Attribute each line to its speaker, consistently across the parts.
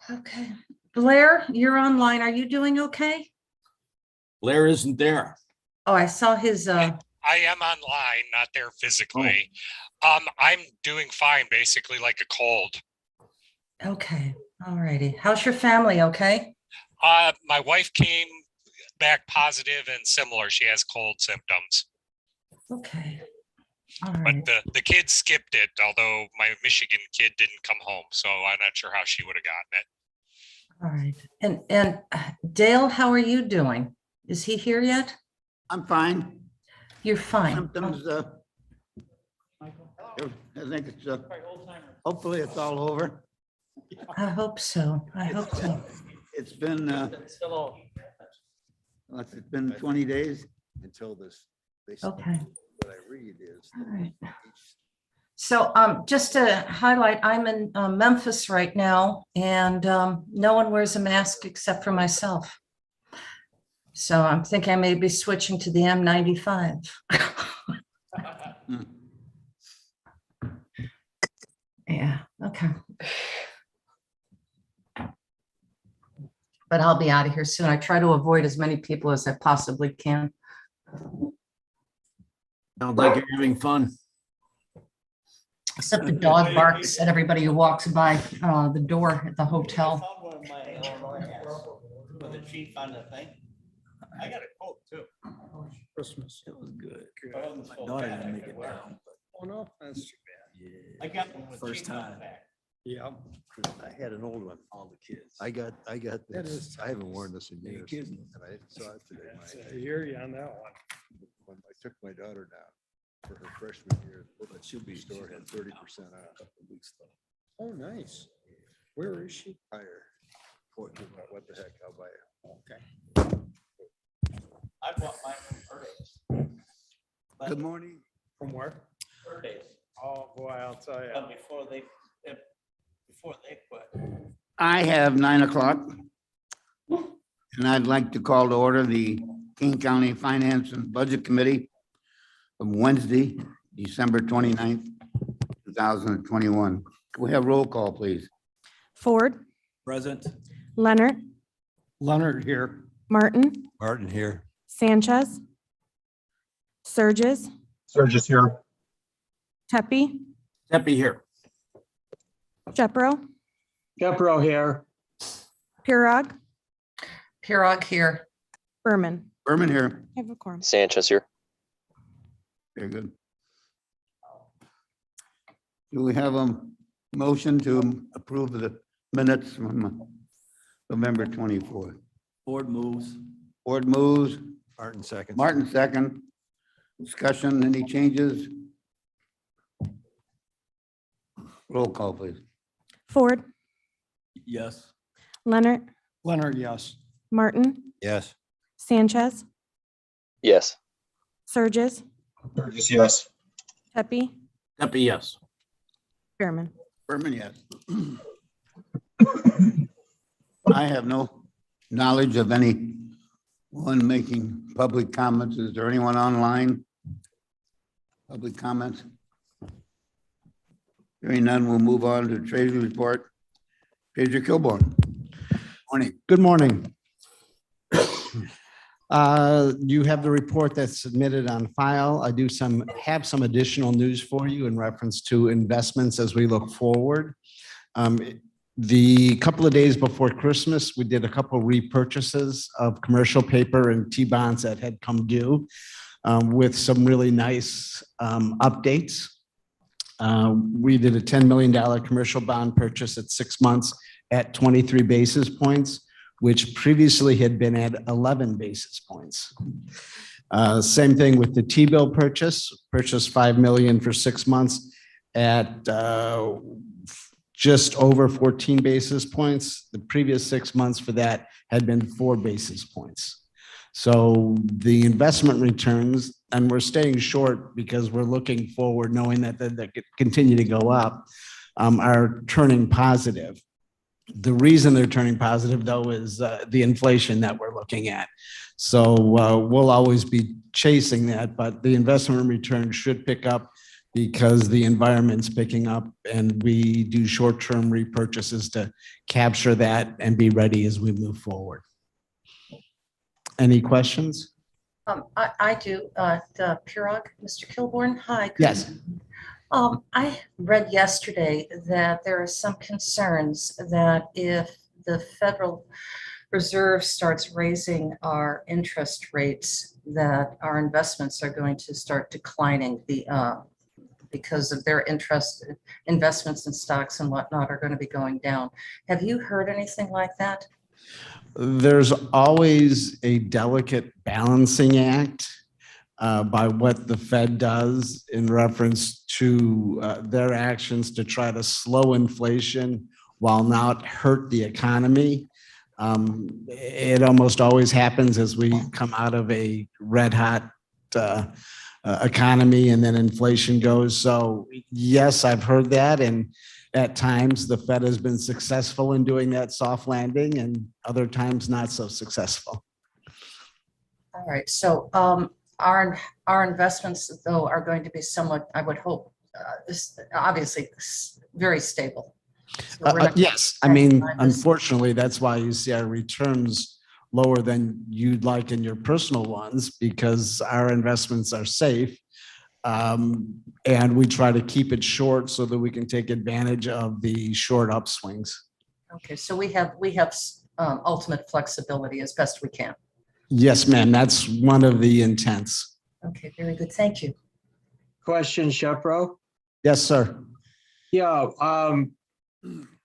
Speaker 1: Okay. Blair, you're online. Are you doing okay?
Speaker 2: Blair isn't there.
Speaker 1: Oh, I saw his,
Speaker 3: I am online, not there physically. I'm doing fine, basically like a cold.
Speaker 1: okay. All righty. How's your family? Okay.
Speaker 3: My wife came back positive and similar. She has cold symptoms,
Speaker 1: Okay. All
Speaker 3: but
Speaker 1: right.
Speaker 3: the kid skipped it, although my Michigan kid didn't come home. So I'm not sure how she would have gotten it.
Speaker 1: All right. And Dale, how are you doing? Is he here yet?
Speaker 4: I'm fine.
Speaker 1: You're fine.
Speaker 4: Symptoms, I think it's, hopefully it's all over.
Speaker 1: I hope so. I hope so.
Speaker 4: It's been, it's been 20 days.
Speaker 5: Until this.
Speaker 1: Okay.
Speaker 5: What I read is.
Speaker 1: All right. So just to highlight, I'm in Memphis right now, and no one wears a mask except for myself. So I'm thinking I may be switching to the M95. Yeah, okay. But I'll be out of here soon. I try to avoid as many people as I possibly can.
Speaker 2: Sounds like you're having fun.
Speaker 1: Except the dog barks at everybody who walks by the door at the hotel.
Speaker 6: With the chief on the thing. I got a cold too.
Speaker 5: Christmas. It was good.
Speaker 6: My
Speaker 5: daughter didn't make it down.
Speaker 7: Oh, no, that's too bad.
Speaker 6: I got one with
Speaker 5: First
Speaker 6: chief on the
Speaker 5: time.
Speaker 6: back.
Speaker 7: Yeah.
Speaker 5: I had an old one.
Speaker 2: All the kids.
Speaker 5: I got
Speaker 7: That
Speaker 5: this.
Speaker 7: is
Speaker 5: I haven't worn this in
Speaker 2: Yeah,
Speaker 5: years.
Speaker 2: kids.
Speaker 5: And I saw it today.
Speaker 7: I hear you on that one.
Speaker 5: When I took my daughter down for her freshman year, but she'll be store had 30% off.
Speaker 7: Oh, nice. Where is she?
Speaker 5: Higher. What the heck, I'll buy it.
Speaker 7: Okay.
Speaker 6: I bought mine from Furdays.
Speaker 4: Good morning.
Speaker 7: From where?
Speaker 6: Furdays,
Speaker 7: Oh, boy, I'll tell you.
Speaker 6: before they quit.
Speaker 4: I have 9 o'clock. And I'd like to call to order the King County Finance and Budget Committee of Wednesday, December 29th, 2021. Can we have roll call, please?
Speaker 8: Ford,
Speaker 2: Present.
Speaker 8: Leonard,
Speaker 7: Leonard here.
Speaker 8: Martin,
Speaker 5: Martin here.
Speaker 8: Sanchez, Surges,
Speaker 9: Surges here.
Speaker 8: Tepe,
Speaker 2: Happy here.
Speaker 8: Jepro,
Speaker 9: Capro here.
Speaker 8: Pirog,
Speaker 1: Pirog here.
Speaker 8: Berman.
Speaker 4: Berman here.
Speaker 8: I have a quorum.
Speaker 10: Sanchez here.
Speaker 4: Very good. Do we have a motion to approve the minutes from November 24th?
Speaker 2: Ford moves.
Speaker 4: Board moves,
Speaker 5: Martin seconds.
Speaker 4: Martin second. Discussion, any changes? Roll call, please.
Speaker 8: Ford,
Speaker 2: Yes.
Speaker 8: Leonard,
Speaker 7: Leonard, yes.
Speaker 8: Martin,
Speaker 5: Yes.
Speaker 8: Sanchez,
Speaker 10: Yes.
Speaker 8: Surges,
Speaker 9: Surges, yes.
Speaker 8: Tepe,
Speaker 2: Happy yes.
Speaker 8: Berman.
Speaker 4: Berman, yes. I have no knowledge of anyone making public comments. Is there anyone online? Public comments? Hearing none, we'll move on to Treasury report. Treasurer Kilborn. Morning.
Speaker 11: Good morning. You have the report that's submitted on file. I have some additional news for you in reference to investments as we look forward. The couple of days before Christmas, we did a couple repurchases of commercial paper and T-bonds that had come due with some really nice updates. We did a $10 million commercial bond purchase at 6 months at 23 basis points, which previously had been at 11 basis points. Same thing with the T-bill purchased $5 million for 6 months at just over 14 basis points. The previous 6 months for that had been 4 basis points. So the investment returns, and we're staying short because we're looking forward, knowing that they continue to go up, are turning positive. The reason they're turning positive, though, is the inflation that we're looking at. So we'll always be chasing that, but the investment return should pick up because the environment's picking up and we do short-term repurchases to capture that and be ready as we move forward. Any questions?
Speaker 1: I do, the Pirog, Mr. Kilborn, hi. good
Speaker 11: Yes.
Speaker 1: I read yesterday that there are some concerns that if the Federal Reserve starts raising our interest rates, that our investments are going to start declining because of their investments in stocks and whatnot are going to be going down. Have you heard anything like that?
Speaker 11: There's always a delicate balancing act by what the Fed does in reference to their actions to try to slow inflation while not hurt the economy. It almost always happens as we come out of a red hot economy and then inflation goes. So yes, I've heard that. And at times the Fed has been successful in doing that soft landing and other times not so successful.
Speaker 1: All right, so our investments though are going to be somewhat, I would hope, obviously very stable. So we're not-
Speaker 11: Yes, I mean, unfortunately, that's why you see our returns lower than you'd like in your personal ones because our investments are safe. And we try to keep it short so that we can take advantage of the short upswings.
Speaker 1: Okay, so we have ultimate flexibility as best we can.
Speaker 11: Yes, ma'am, that's one of the intents.
Speaker 1: Okay, very good, thank you.
Speaker 9: Question, Shepro?
Speaker 11: Yes, sir.
Speaker 9: Yeah,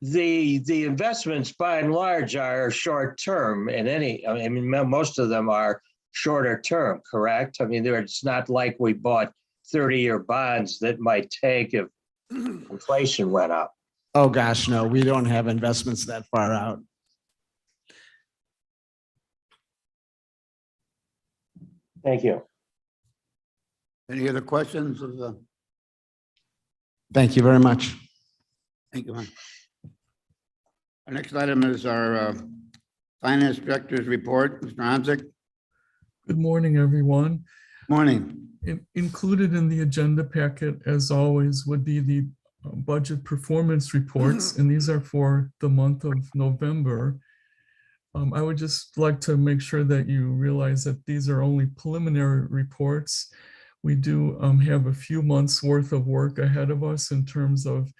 Speaker 9: the investments by and large are short term I mean, most of them are shorter term, correct? I mean, it's not like we bought 30-year bonds that might take if inflation went up.
Speaker 11: Oh, gosh, no, we don't have investments that far out.
Speaker 9: Thank you.
Speaker 4: Any other questions of the,
Speaker 11: Thank you very much.
Speaker 4: thank you, Mike. Our next item is our Finance Director's report. Mr. Honzik,
Speaker 10: Good morning, everyone.
Speaker 4: morning.
Speaker 10: Included in the agenda packet, as always, would be the budget performance reports, and these are for the month of November. I would just like to make sure that you realize that these are only preliminary reports. We do have a few months worth of work ahead of us in terms of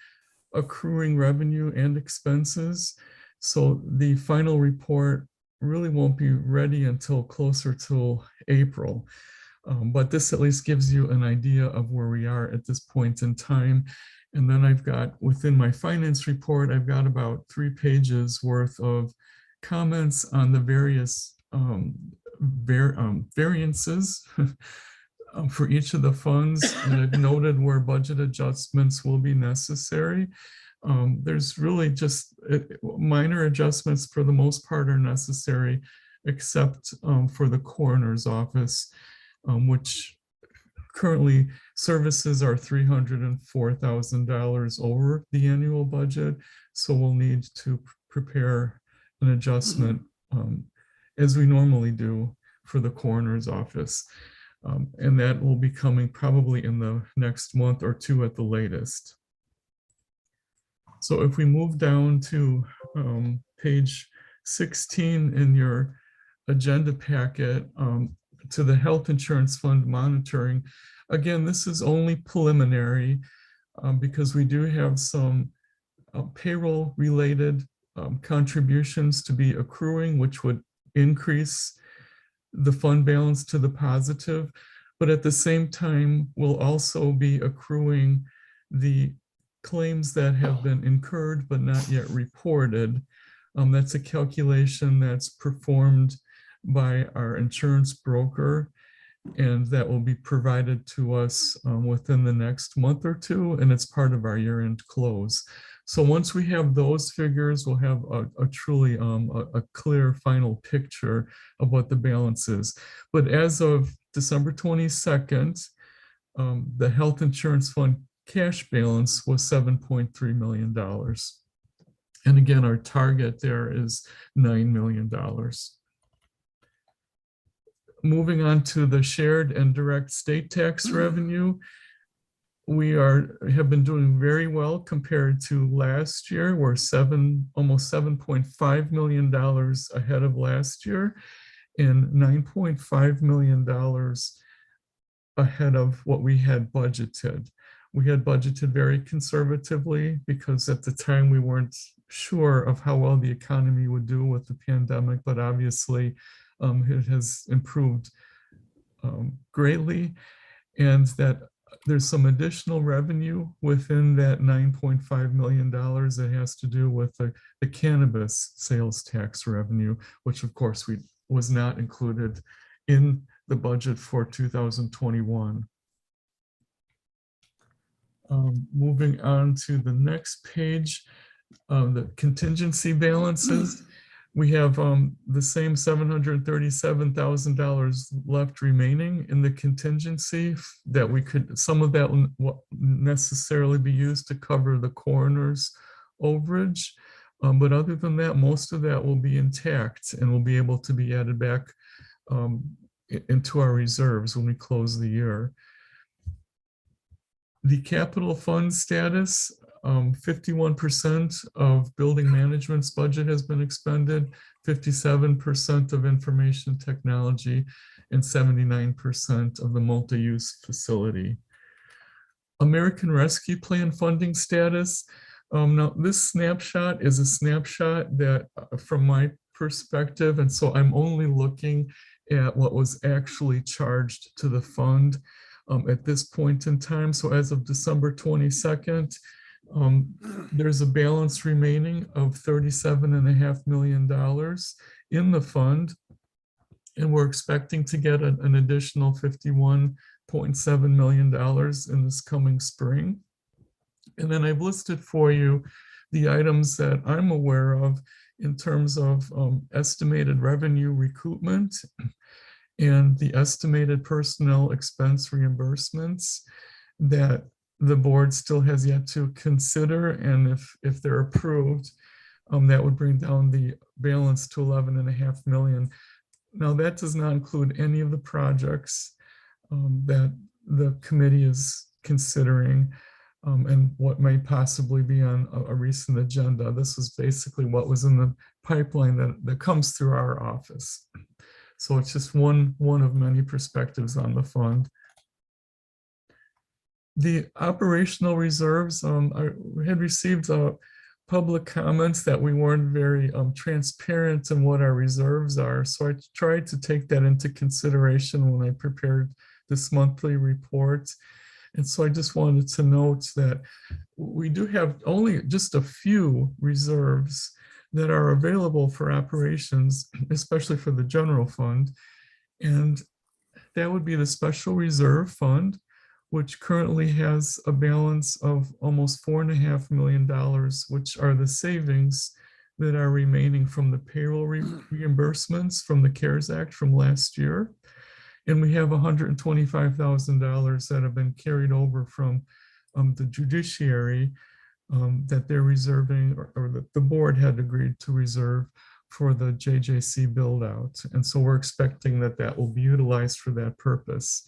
Speaker 10: accruing revenue and expenses. So the final report really won't be ready until closer to April. But this at least gives you an idea of where we are at this point in time. And then I've got, within my finance report, I've got about 3 pages worth of comments on the various variances for each of the funds. And I've noted where budget adjustments will be necessary. There's really just minor adjustments for the most part are necessary, except for the coroner's office, which currently services are $304,000 over the annual budget. So we'll need to prepare an adjustment as we normally do for the coroner's office. And that will be coming probably in the next month or 2 at the latest. So if we move down to page 16 in your agenda packet, to the health insurance fund monitoring, again, this is only preliminary because we do have some payroll related contributions to be accruing, which would increase the fund balance to the positive. But at the same time, we'll also be accruing the claims that have been incurred but not yet reported. That's a calculation that's performed by our insurance broker, and that will be provided to us within the next month or 2, and it's part of our year-end close. So once we have those figures, we'll have a truly a clear final picture of what the balance is. But as of December 22nd, the health insurance fund cash balance was $7.3 million. And again, our target there is $9 million. Moving on to the shared and direct state tax revenue. have been doing very well compared to last year. We're almost $7.5 million ahead of last year and $9.5 million ahead of what we had budgeted. We had budgeted very conservatively because at the time we weren't sure of how well the economy would do with the pandemic, but obviously it has improved greatly, and that there's some additional revenue within that $9.5 million that has to do with the cannabis sales tax revenue, which of course was not included in the budget for 2021. Moving on to the next page, the contingency balances. We have the same $737,000 left remaining in the contingency that some of that will necessarily be used to cover the coroner's overage. But other than that, most of that will be intact and will be able to be added back into our reserves when we close the year. The capital fund status, 51% of building management's budget has been expended, 57% of information technology, and 79% of the multi-use facility. American Rescue Plan funding status. Now this snapshot is a snapshot that from my perspective, and so I'm only looking at what was actually charged to the fund at this point in time. So as of December 22nd, there's a balance remaining of $37.5 million in the fund, and we're expecting to get an additional $51.7 million in this coming spring. And then I've listed for you the items that I'm aware of in terms of estimated revenue recoupment and the estimated personnel expense reimbursements that the board still has yet to consider. And if they're approved, that would bring down the balance to $11.5 million. Now that does not include any of the projects that the committee is considering and what might possibly be on a recent agenda. This is basically what was in the pipeline that comes through our office. So it's just one of many perspectives on the fund. The operational reserves, I had received public comments that we weren't very transparent in what our reserves are. So I tried to take that into consideration when I prepared this monthly report. And so I just wanted to note that we do have only just a few reserves that are available for operations, especially for the general fund. And that would be the special reserve fund, which currently has a balance of almost $4.5 million, which are the savings that are remaining from the payroll reimbursements from the CARES Act from last year. And we have $125,000 that have been carried over from the judiciary that they're reserving, or that the board had agreed to reserve for the JJC build out. And so we're expecting that will be utilized for that purpose.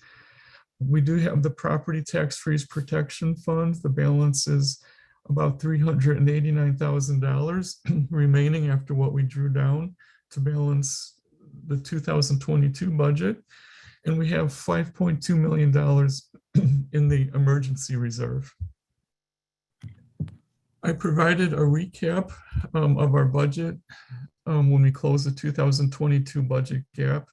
Speaker 10: We do have the property tax freeze protection fund. The balance is about $389,000 remaining after what we drew down to balance the 2022 budget. And we have $5.2 million in the emergency reserve. I provided a recap of our budget when we closed the 2022 budget gap.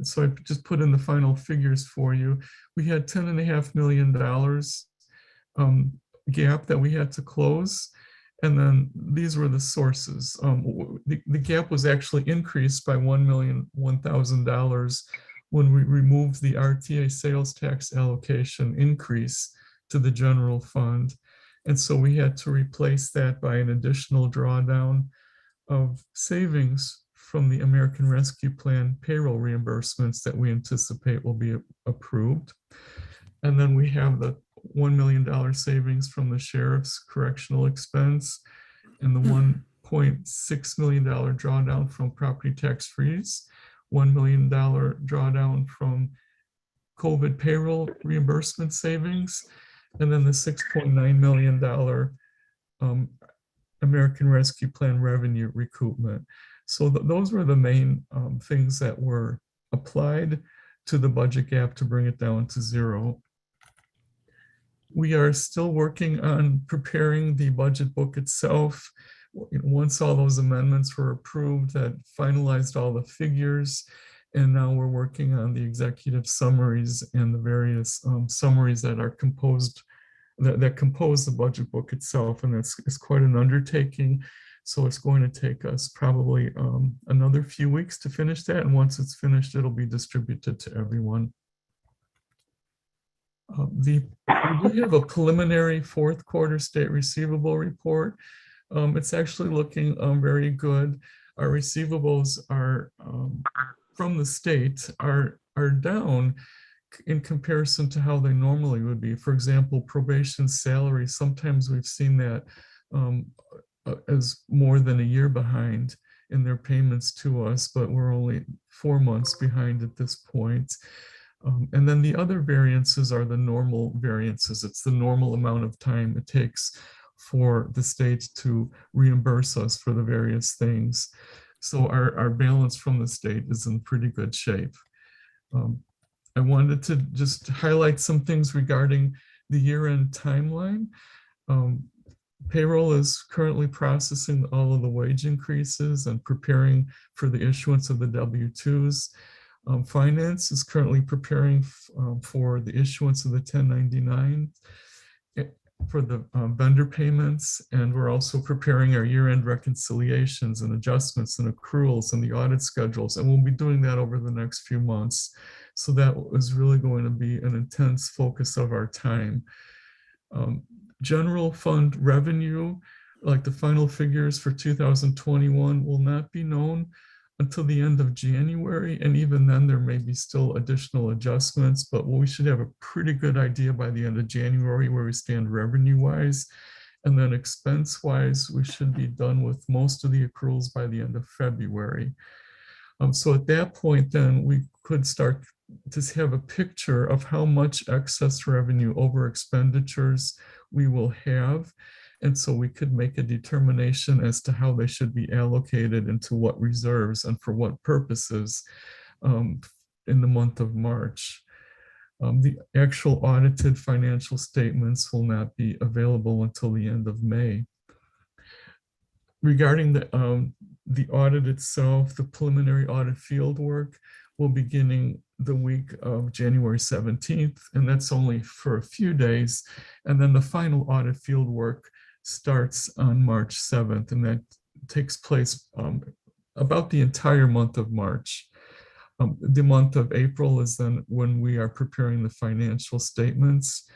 Speaker 10: So I just put in the final figures for you. We had $10.5 million gap that we had to close. And then these were the sources. The gap was actually increased by $1,001,000 when we removed the RTA sales tax allocation increase to the general fund. And so we had to replace that by an additional drawdown of savings from the American Rescue Plan payroll reimbursements that we anticipate will be approved. And then we have the $1 million savings from the sheriff's correctional expense and the $1.6 million drawdown from property tax freeze, $1 million drawdown from COVID payroll reimbursement savings, and then the $6.9 million American Rescue Plan revenue recoupment. So those were the main things that were applied to the budget gap to bring it down to zero. We are still working on preparing the budget book itself. Once all those amendments were approved, that finalized all the figures. And now we're working on the executive summaries and the various summaries that are composed, that compose the budget book itself. And it's quite an undertaking. So it's going to take us probably another few weeks to finish that. And once it's finished, it'll be distributed to everyone. We do have a preliminary fourth quarter state receivable report. It's actually looking very good. Our receivables are from the state are down in comparison to how they normally would be. For example, probation salary, sometimes we've seen that as more than a year behind in their payments to us, but we're only 4 months behind at this point. And then the other variances are the normal variances. It's the normal amount of time it takes for the state to reimburse us for the various things. So our balance from the state is in pretty good shape. I wanted to just highlight some things regarding the year-end timeline. Payroll is currently processing all of the wage increases and preparing for the issuance of the W-2s. Finance is currently preparing for the issuance of the 1099 for the vendor payments, and we're also preparing our year-end reconciliations and adjustments and accruals and the audit schedules, and we'll be doing that over the next few months. So that is really going to be an intense focus of our time. General fund revenue, like the final figures for 2021, will not be known until the end of January. And even then there may be still additional adjustments, but we should have a pretty good idea by the end of January where we stand revenue wise. And then expense wise, we should be done with most of the accruals by the end of February. So at that point, then we could start to have a picture of how much excess revenue over expenditures we will have. And so we could make a determination as to how they should be allocated into what reserves and for what purposes in the month of March. The actual audited financial statements will not be available until the end of May. Regarding the audit itself, the preliminary audit field work will be beginning the week of January 17th, and that's only for a few days. And then the final audit field work starts on March 7th, and that takes place about the entire month of March. The month of April is then when we are preparing the financial statements,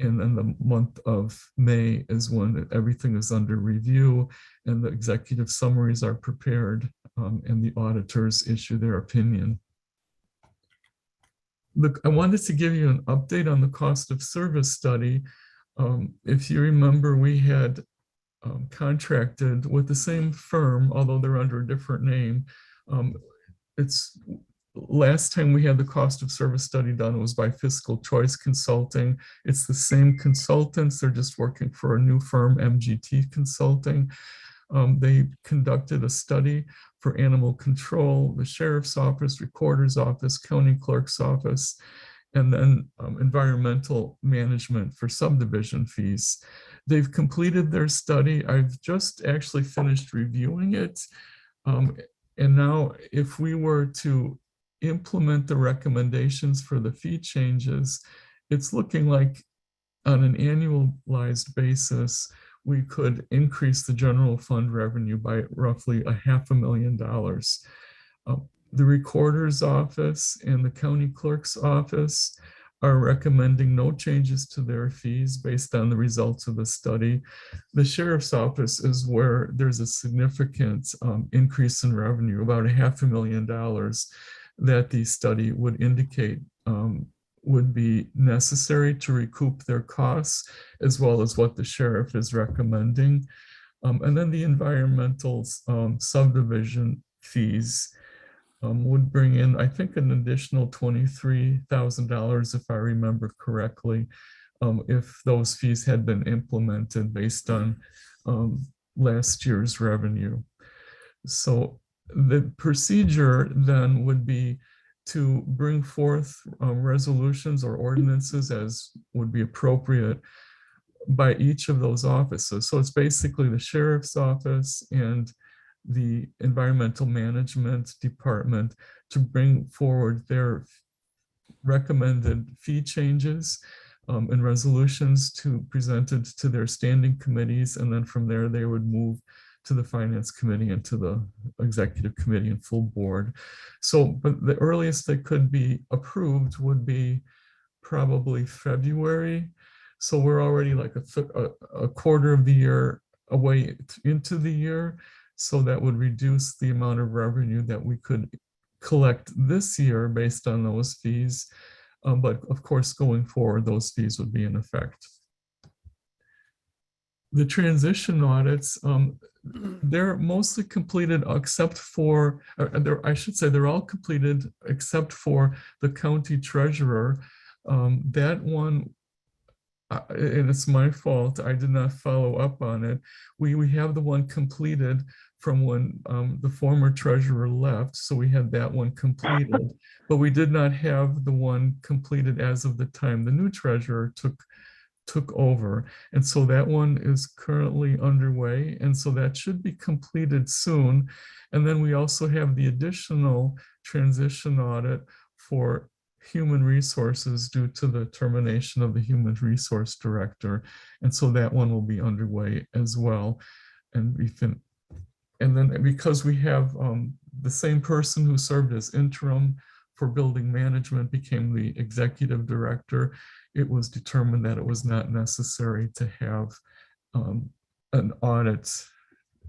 Speaker 10: and then the month of May is when everything is under review and the executive summaries are prepared and the auditors issue their opinion. Look, I wanted to give you an update on the cost of service study. If you remember, we had contracted with the same firm, although they're under a different name. Last time we had the cost of service study done, it was by Fiscal Choice Consulting. It's the same consultants, they're just working for a new firm, MGT Consulting. They conducted a study for animal control, the sheriff's office, recorder's office, county clerk's office, and then environmental management for subdivision fees. They've completed their study. I've just actually finished reviewing it. And now if we were to implement the recommendations for the fee changes, it's looking like on an annualized basis, we could increase the general fund revenue by roughly $500,000. The recorder's office and the county clerk's office are recommending no changes to their fees based on the results of the study. The sheriff's office is where there's a significant increase in revenue, about $500,000 that the study would indicate would be necessary to recoup their costs, as well as what the sheriff is recommending. And then the environmental subdivision fees would bring in, I think, an additional $23,000, if I remember correctly, if those fees had been implemented based on last year's revenue. So the procedure then would be to bring forth resolutions or ordinances as would be appropriate by each of those offices. So it's basically the sheriff's office and the environmental management department to bring forward their recommended fee changes and resolutions to presented to their standing committees. And then from there, they would move to the finance committee and to the executive committee and full board. So, but the earliest they could be approved would be probably February. So we're already like a quarter of the year away into the year. So that would reduce the amount of revenue that we could collect this year based on those fees. But of course, going forward, those fees would be in effect. The transition audits, they're mostly completed except for, I should say they're all completed except for the county treasurer. That one, and it's my fault, I did not follow up on it. We have the one completed from when the former treasurer left, so we had that one completed, but we did not have the one completed as of the time the new treasurer took over. And so that one is currently underway, and so that should be completed soon. And then we also have the additional transition audit for human resources due to the termination of the human resource director. And so that one will be underway as well. And then because we have the same person who served as interim for building management became the executive director, it was determined that it was not necessary to have an audit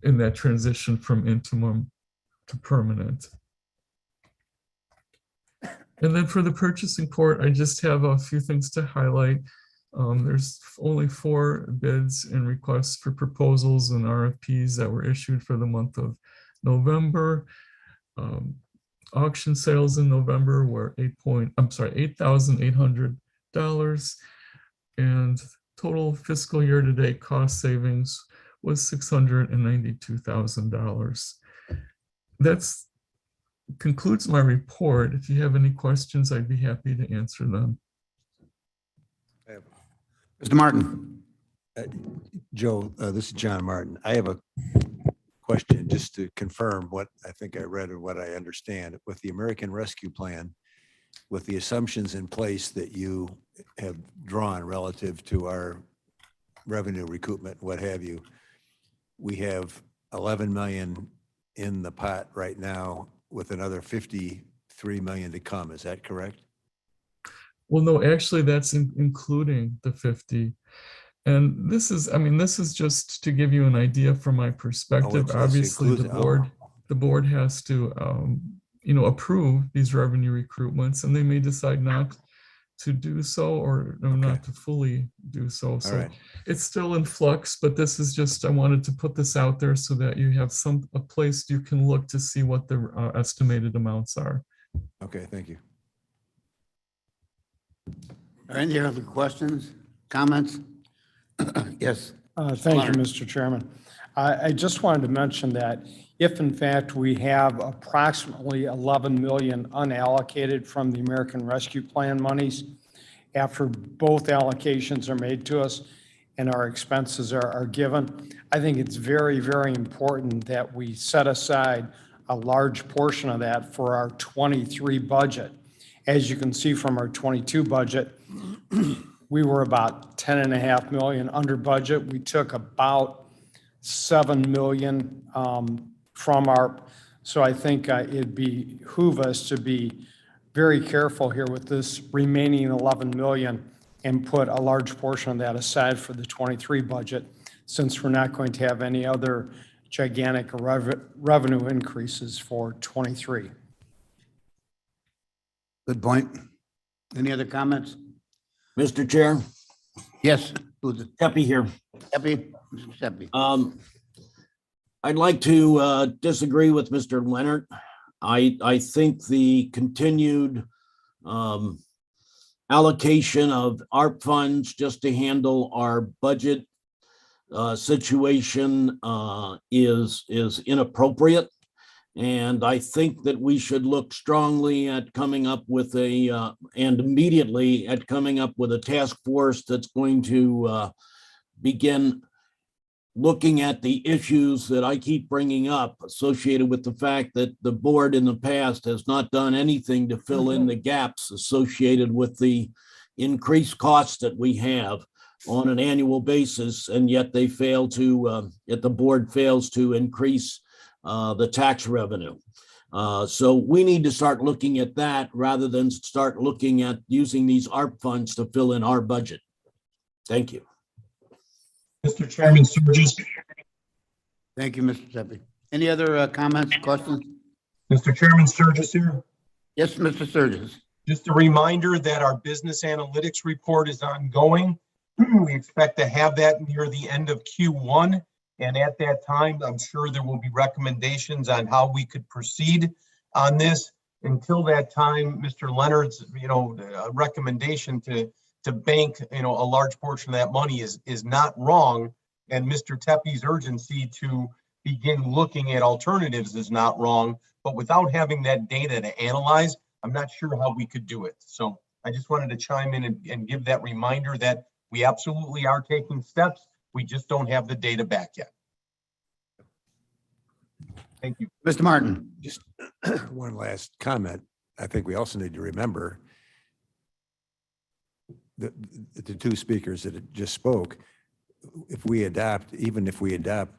Speaker 10: in that transition from interim to permanent. And then for the purchasing court, I just have a few things to highlight. There's only 4 bids and requests for proposals and RFPs that were issued for the month of November. Auction sales in November were $8,800, and total fiscal year to date cost savings was $692,000. That's concludes my report. If you have any questions, I'd be happy to answer them.
Speaker 4: Mr. Martin.
Speaker 5: Joe, this is John Martin. I have a question just to confirm what I think I read or what I understand. With the American Rescue Plan, with the assumptions in place that you have drawn relative to our revenue recoupment, what have you, we have 11 million in the pot right now with another 53 million to come. Is that correct?
Speaker 10: Well, no, actually that's including the 50. And this is, I mean, this is just to give you an idea from my perspective.
Speaker 5: it's
Speaker 10: Obviously, the
Speaker 5: included.
Speaker 10: board has to, approve these revenue recruitments, and they may decide not to do so or not to fully do so. So
Speaker 5: right.
Speaker 10: it's still in flux, but this is just, I wanted to put this out there so that you have a place you can look to see what the estimated amounts are.
Speaker 5: Okay, thank you.
Speaker 4: Are any other questions, comments? Yes.
Speaker 7: Thank you, Mr. Chairman. I just wanted to mention that if in fact we have approximately 11 million unallocated from the American Rescue Plan monies, after both allocations are made to us and our expenses are given, I think it's very, very important that we set aside a large portion of that for our 23 budget. As you can see from our 22 budget, we were about 10.5 million under budget. We took about 7 million from our, so I think it'd behoove us to be very careful here with this remaining 11 million and put a large portion of that aside for the 23 budget, since we're not going to have any other gigantic revenue increases for 23.
Speaker 4: Good point. Any other comments?
Speaker 2: Mr. Chair,
Speaker 4: Yes. Who's it?
Speaker 2: Pepe here.
Speaker 4: Seppi? Mr. Seppi.
Speaker 2: I'd like to disagree with Mr. Leonard. I think the continued allocation of ARP funds just to handle our budget situation is inappropriate. And I think that we should look strongly at coming up with and immediately at coming up with a task force that's going to begin looking at the issues that I keep bringing up associated with the fact that the board in the past has not done anything to fill in the gaps associated with the increased costs that we have on an annual basis, and yet they fail to, yet the board fails to increase the tax revenue. So we need to start looking at that rather than start looking at using these ARP funds to fill in our budget. Thank you.
Speaker 12: Mr. Chairman, Sturgis.
Speaker 4: Thank you, Mr. Seppi. Any other comments, questions?
Speaker 12: Mr. Chairman, Sturgis here.
Speaker 4: Yes, Mr. Sturgis.
Speaker 12: Just a reminder that our business analytics report is ongoing. We expect to have that near the end of Q1. And at that time, I'm sure there will be recommendations on how we could proceed on this. Until that time, Mr. Leonard's, recommendation to bank, a large portion of that money is not wrong. And Mr. Teppi's urgency to begin looking at alternatives is not wrong. But without having that data to analyze, I'm not sure how we could do it. So I just wanted to chime in and give that reminder that we absolutely are taking steps. We just don't have the data back yet. Thank you.
Speaker 4: Mr. Martin.
Speaker 5: Just one last comment. I think we also need to remember the two speakers that just spoke. Even if we adopt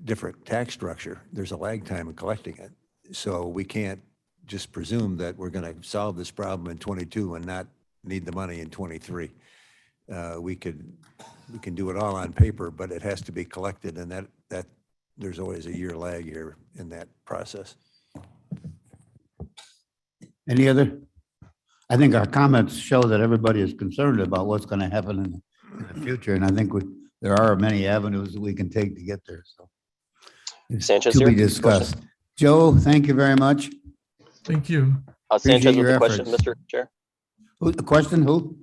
Speaker 5: different tax structure, there's a lag time in collecting it. So we can't just presume that we're going to solve this problem in 22 and not need the money in 23. We can do it all on paper, but it has to be collected, and that there's always a year lag here in that process.
Speaker 4: Any other? I think our comments show that everybody is concerned about what's going to happen in the future, and I think there are many avenues that we can take to get there. So it's
Speaker 6: Sanchez
Speaker 4: to be
Speaker 6: here.
Speaker 4: discussed. Joe, thank you very much.
Speaker 10: Thank you.
Speaker 6: Sanchez with
Speaker 4: your
Speaker 6: the question,
Speaker 4: efforts.
Speaker 6: Mr. Chair.
Speaker 4: The question, who?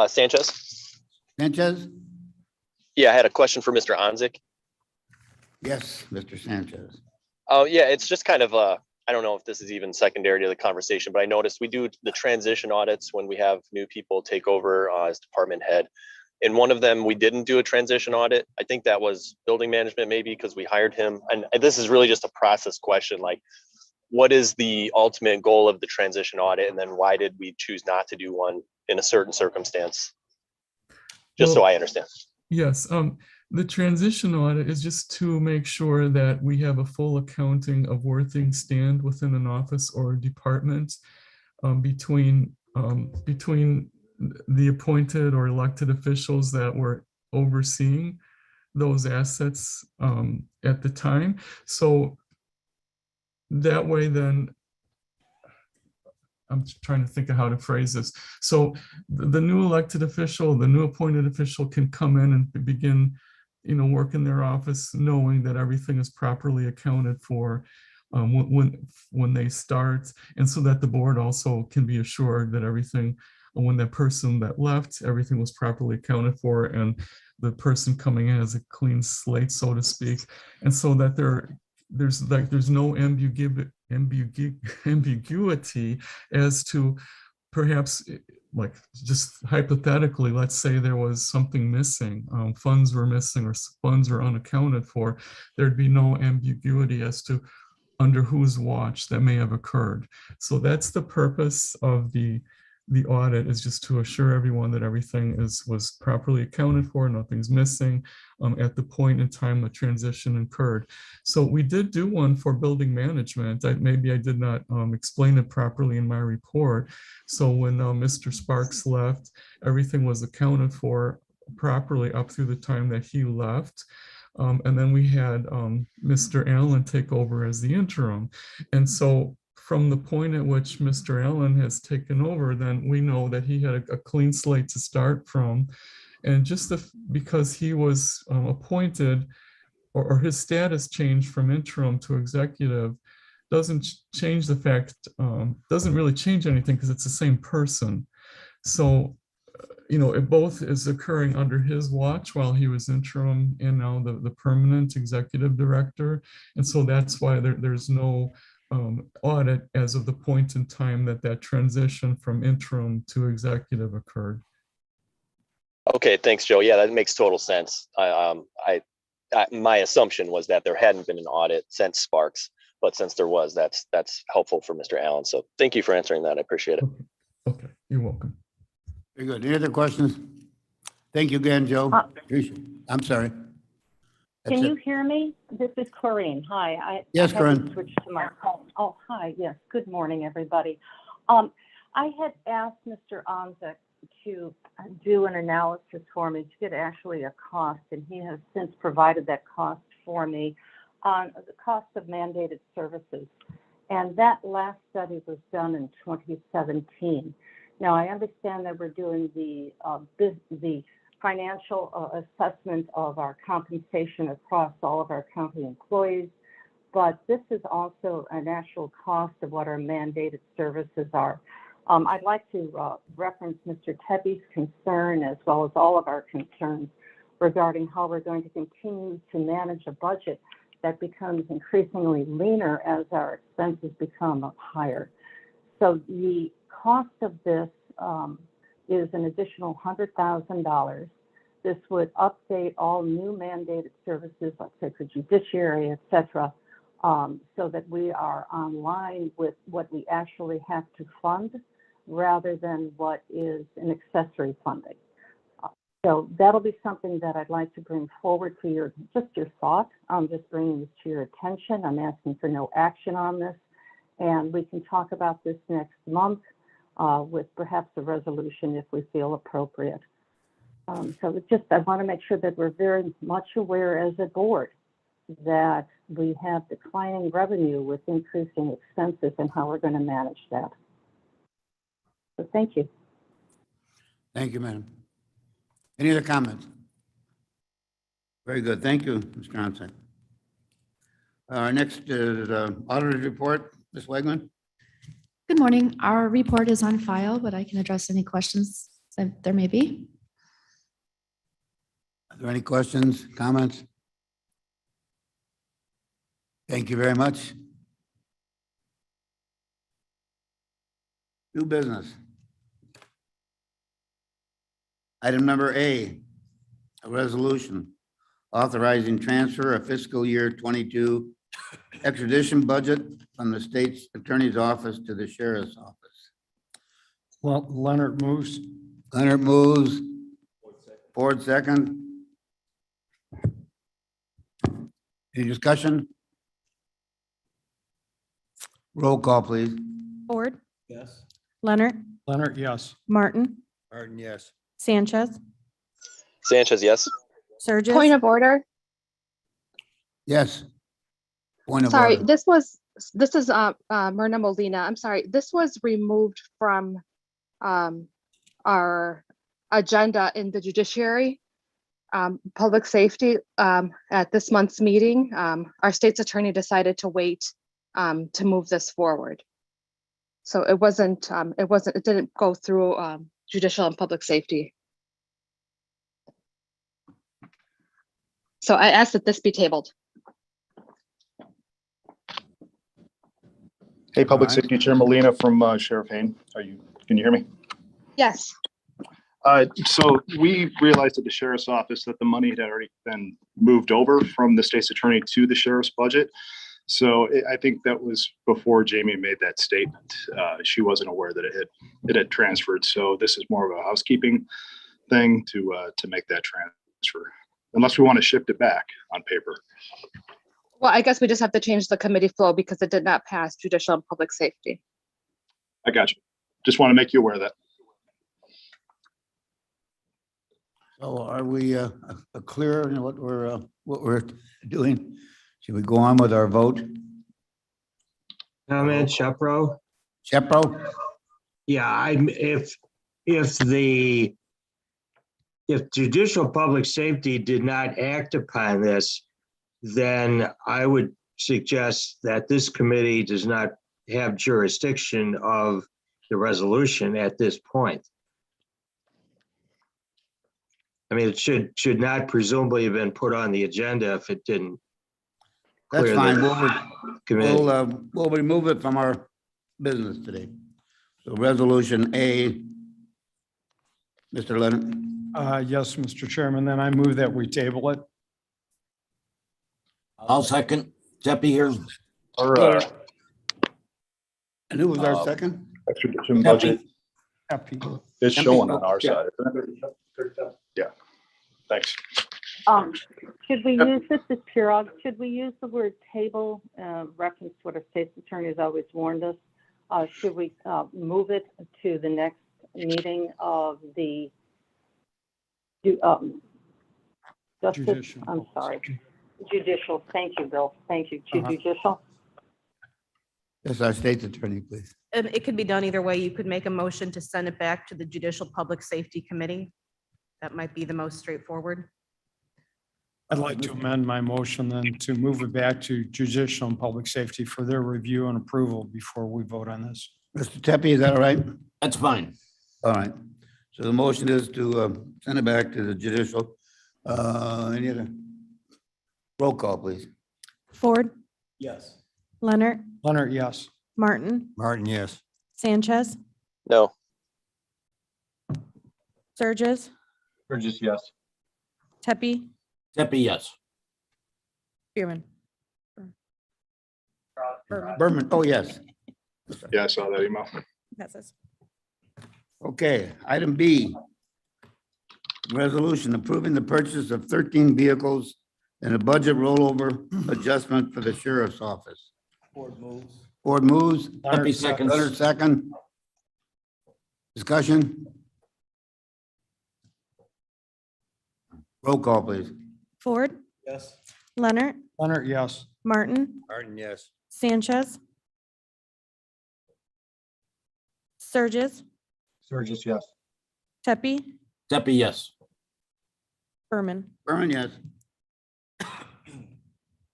Speaker 6: Sanchez.
Speaker 4: Sanchez?
Speaker 6: Yeah, I had a question for Mr. Onzik.
Speaker 4: Yes, Mr. Sanchez.
Speaker 6: Oh, yeah, it's just kind of, I don't know if this is even secondary to the conversation, but I noticed we do the transition audits when we have new people take over as department head. In one of them, we didn't do a transition audit. I think that was building management, maybe because we hired him. And this is really just a process question, like, what is the ultimate goal of the transition audit? And then why did we choose not to do one in a certain circumstance? Just so I understand.
Speaker 10: Yes, the transition audit is just to make sure that we have a full accounting of where things stand within an office or department between the appointed or elected officials that were overseeing those assets at the time. So that way, then, I'm trying to think of how to phrase this. So the new elected official, the new appointed official can come in and begin, work in their office knowing that everything is properly accounted for when they start. And so that the board also can be assured that everything, when that person that left, everything was properly accounted for and the person coming in has a clean slate, so to speak. And so that there's no ambiguity as to perhaps, like, just hypothetically, let's say there was something missing, funds were missing or funds were unaccounted for, there'd be no ambiguity as to under whose watch that may have occurred. So that's the purpose of the audit, is just to assure everyone that everything was properly accounted for, nothing's missing at the point in time the transition occurred. So we did do one for building management. Maybe I did not explain it properly in my report. So when Mr. Sparks left, everything was accounted for properly up through the time that he left. And then we had Mr. Allen take over as the interim. And so from the point at which Mr. Allen has taken over, then we know that he had a clean slate to start from. And just because he was appointed or his status changed from interim to executive, doesn't change the fact, doesn't really change anything because it's the same person. So, it both is occurring under his watch while he was interim and now the permanent executive director. And so that's why there's no audit as of the point in time that transition from interim to executive occurred.
Speaker 6: Okay, thanks, Joe. Yeah, that makes total sense. My assumption was that there hadn't been an audit since Sparks, but since there was, that's helpful for Mr. Allen. So thank you for answering that. I appreciate it.
Speaker 10: Okay, you're welcome.
Speaker 4: Very good. Any other questions? Thank you again, Joe. I'm sorry. That's
Speaker 13: Can you
Speaker 4: it.
Speaker 13: hear me? This is Corinne. Hi.
Speaker 4: Yes,
Speaker 13: I had to
Speaker 4: Corinne.
Speaker 13: switch to my phone. Oh, hi. Yes. Good morning, everybody. I had asked Mr. Onzek to do an analysis for me to get actually a cost, and he has since provided that cost for me on the cost of mandated services. And that last study was done in 2017. Now, I understand that we're doing the financial assessment of our compensation across all of our county employees, but this is also an actual cost of what our mandated services are. I'd like to reference Mr. Tebby's concern as well as all of our concerns regarding how we're going to continue to manage a budget that becomes increasingly leaner as our expenses become higher. So the cost of this is an additional $100,000. This would update all new mandated services, like say for judiciary, et cetera, so that we are online with what we actually have to fund rather than what is an accessory funding. So that'll be something that I'd like to bring forward to your thought. I'm just bringing this to your attention. I'm asking for no action on this. And we can talk about this next month with perhaps a resolution if we feel appropriate. So it's just, I want to make sure that we're very much aware as a board that we have declining revenue with increasing expenses and how we're going to manage that. So thank you.
Speaker 4: Thank you, madam. Any other comments? Very good. Thank you, Mr. Johnson. Our next is auditor's report. Ms. Wegman?
Speaker 14: Good morning. Our report is on file, but I can address any questions that there may be.
Speaker 4: Are there any questions, comments? Thank you very much. New business. Item number A, a resolution authorizing transfer of fiscal year 22 extradition budget from the state's attorney's office to the sheriff's office.
Speaker 7: Well, Leonard moves.
Speaker 4: Leonard moves. Ford second. Any discussion? Roll call, please.
Speaker 8: Ford,
Speaker 5: Yes.
Speaker 8: Leonard,
Speaker 7: Leonard, yes.
Speaker 8: Martin,
Speaker 5: Martin, yes.
Speaker 8: Sanchez,
Speaker 6: Sanchez, yes.
Speaker 8: Surges.
Speaker 15: Point of order.
Speaker 4: Yes. Point of
Speaker 15: Sorry,
Speaker 4: order.
Speaker 15: this is Myrna Molina. I'm sorry. This was removed from our agenda in the judiciary, public safety at this month's meeting. Our state's attorney decided to wait to move this forward. So it didn't go through judicial and public safety. So I asked that this be tabled.
Speaker 16: Hey, Public
Speaker 4: All right.
Speaker 16: Safety Chair Molina from Sheriff Hain. Can you hear me?
Speaker 15: Yes.
Speaker 16: So we realized at the sheriff's office that the money had already been moved over from the state's attorney to the sheriff's budget. So I think that was before Jamie made that statement. She wasn't aware that it had transferred. So this is more of a housekeeping thing to make that transfer, unless we want to shift it back on paper.
Speaker 15: Well, I guess we just have to change the committee flow because it did not pass judicial and public safety.
Speaker 16: I got you. Just want to make you aware of that.
Speaker 4: So are we clear in what we're doing? Should we go on with our vote?
Speaker 9: Comment, Shepro?
Speaker 4: Shepro?
Speaker 9: Yeah, if judicial public safety did not act upon this, then I would suggests that this committee does not have jurisdiction of the resolution at this point. I mean, it should not presumably have been put on the agenda if it didn't.
Speaker 4: That's
Speaker 9: clear
Speaker 4: fine.
Speaker 9: the committee.
Speaker 4: We'll remove it from our business today. So resolution A. Mr. Leonard,
Speaker 7: Yes, Mr. Chairman, then I move that we table it.
Speaker 2: I'll second. Tepe here.
Speaker 16: Our
Speaker 4: and who was our second?
Speaker 16: extradition budget
Speaker 7: Happy.
Speaker 16: is showing on our
Speaker 4: Yeah.
Speaker 16: side. Yeah, thanks.
Speaker 13: Should we use, this is Pirog, should we use the word table, reference what our state's attorney has always warned us? Should we move it to the next meeting of the Justice,
Speaker 7: Judicial.
Speaker 13: I'm sorry, judicial, thank you, Bill, thank you,
Speaker 7: Uh-huh.
Speaker 13: judicial?
Speaker 4: Yes, our state's attorney, please.
Speaker 17: It could be done either way. You could make a motion to send it back to the Judicial Public Safety Committee. That might be the most straightforward.
Speaker 7: I'd like to amend my motion then to move it back to Judicial and Public Safety for their review and approval before we vote on this.
Speaker 4: Mr. Tepe, is that all right?
Speaker 2: That's fine.
Speaker 4: All right. So the motion is to send it back to the judicial. Any other? Roll call, please.
Speaker 8: Ford,
Speaker 7: Yes.
Speaker 8: Leonard,
Speaker 7: Leonard, yes.
Speaker 8: Martin,
Speaker 5: Martin, yes.
Speaker 8: Sanchez,
Speaker 6: No.
Speaker 8: Surges,
Speaker 12: Burgess, yes.
Speaker 8: Tepe,
Speaker 2: Tepe, yes.
Speaker 8: Spearman.
Speaker 4: Berman, oh, yes.
Speaker 16: Yeah, I saw that email.
Speaker 8: Passes.
Speaker 4: Okay, item B. Resolution approving the purchase of 13 vehicles and a budget rollover adjustment for the sheriff's office. Ford moves.
Speaker 2: Tepe seconds.
Speaker 4: Leonard second. Discussion? Roll call, please.
Speaker 8: Ford,
Speaker 7: Yes.
Speaker 8: Leonard,
Speaker 7: Leonard, yes.
Speaker 8: Martin,
Speaker 5: Martin, yes.
Speaker 8: Sanchez, Surges,
Speaker 12: Burgess, yes.
Speaker 8: Tepe,
Speaker 2: Tepe, yes.
Speaker 8: Berman.
Speaker 4: Berman, yes.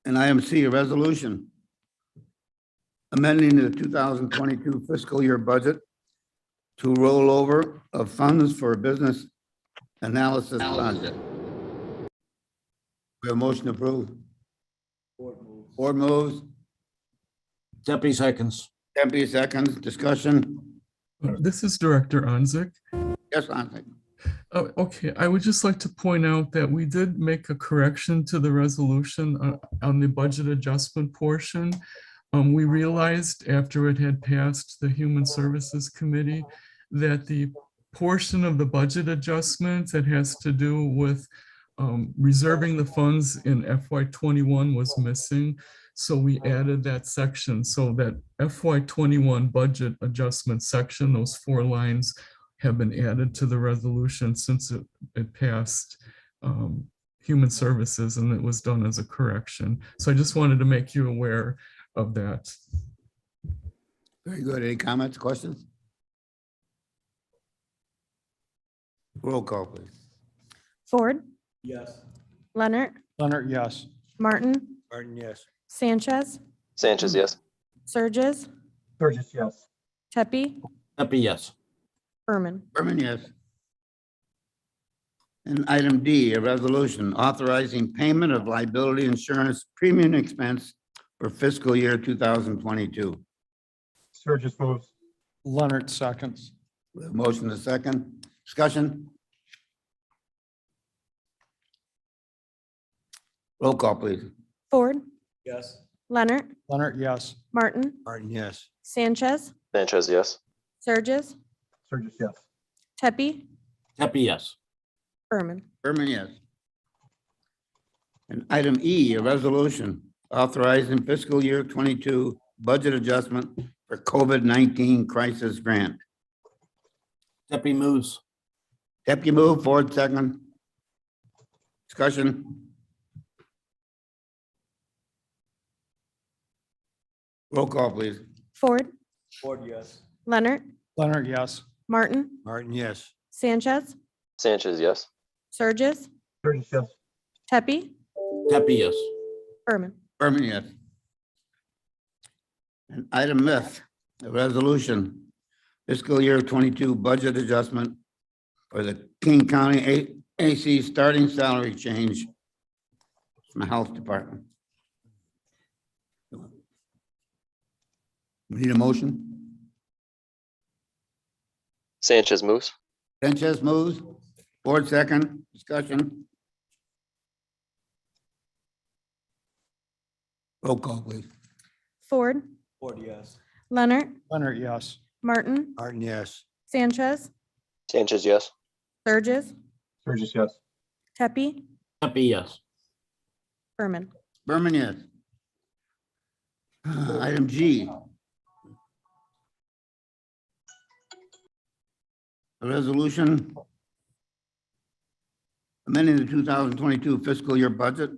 Speaker 4: And item C, a resolution amending the 2022 fiscal year budget to roll over of funds for a business analysis project. We have a motion approved. Ford moves.
Speaker 2: Tepe seconds.
Speaker 4: Tempe seconds. Discussion.
Speaker 10: This is Director Onzik.
Speaker 4: Yes, Anthony.
Speaker 10: Oh, okay, I would just like to point out that we did make a correction to the resolution on the budget adjustment portion. We realized after it had passed the Human Services Committee that the portion of the budget adjustment that has to do with reserving the funds in FY21 was missing. So we added that section so that FY21 budget adjustment section, those 4 lines have been added to the resolution since it passed Human Services, and it was done as a correction. So I just wanted to make you aware of that.
Speaker 4: Very good. Any comments, questions? Roll call, please.
Speaker 8: Ford,
Speaker 7: Yes.
Speaker 8: Leonard,
Speaker 7: Leonard, yes.
Speaker 8: Martin,
Speaker 5: Martin, yes.
Speaker 8: Sanchez,
Speaker 6: Sanchez, yes.
Speaker 8: Surges,
Speaker 12: Burgess, yes.
Speaker 8: Tepe,
Speaker 2: Tepe, yes.
Speaker 8: Berman.
Speaker 4: Berman, yes. And item D, a resolution authorizing payment of liability insurance premium expense for fiscal year 2022.
Speaker 12: Burgess moves.
Speaker 7: Leonard seconds.
Speaker 4: We have motion to second. Discussion? Roll call, please.
Speaker 8: Ford,
Speaker 7: Yes.
Speaker 8: Leonard,
Speaker 7: Leonard, yes.
Speaker 8: Martin,
Speaker 5: Martin, yes.
Speaker 8: Sanchez,
Speaker 6: Sanchez, yes.
Speaker 8: Surges,
Speaker 12: Burgess, yes.
Speaker 8: Tepe,
Speaker 2: Tepe, yes.
Speaker 8: Berman.
Speaker 4: Berman, yes. And item E, a resolution authorizing fiscal year 22 budget adjustment for COVID-19 crisis grant.
Speaker 2: Tepe moves.
Speaker 4: Deputy move, Ford second. Discussion. Roll call, please.
Speaker 8: Ford,
Speaker 7: Ford, yes.
Speaker 8: Leonard,
Speaker 7: Leonard, yes.
Speaker 8: Martin,
Speaker 5: Martin, yes.
Speaker 8: Sanchez,
Speaker 6: Sanchez, yes.
Speaker 8: Surges,
Speaker 12: Burgess, yes.
Speaker 8: Tepe,
Speaker 2: Tepe, yes.
Speaker 8: Berman.
Speaker 4: Berman, yes. And item F, a resolution, fiscal year 22 budget adjustment for the King County AC starting salary change from the Health Department. We need a motion.
Speaker 6: Sanchez moves.
Speaker 4: Sanchez moves. Ford second. Discussion. Roll call, please.
Speaker 8: Ford,
Speaker 5: Ford, yes.
Speaker 8: Leonard,
Speaker 7: Leonard, yes.
Speaker 8: Martin,
Speaker 5: Martin, yes.
Speaker 8: Sanchez,
Speaker 6: Sanchez, yes.
Speaker 8: Surges,
Speaker 12: Sturgis, yes.
Speaker 8: Pepe,
Speaker 2: Happy, yes.
Speaker 8: Berman.
Speaker 4: Berman, yes. Item G. A resolution amending the 2022 fiscal year budget,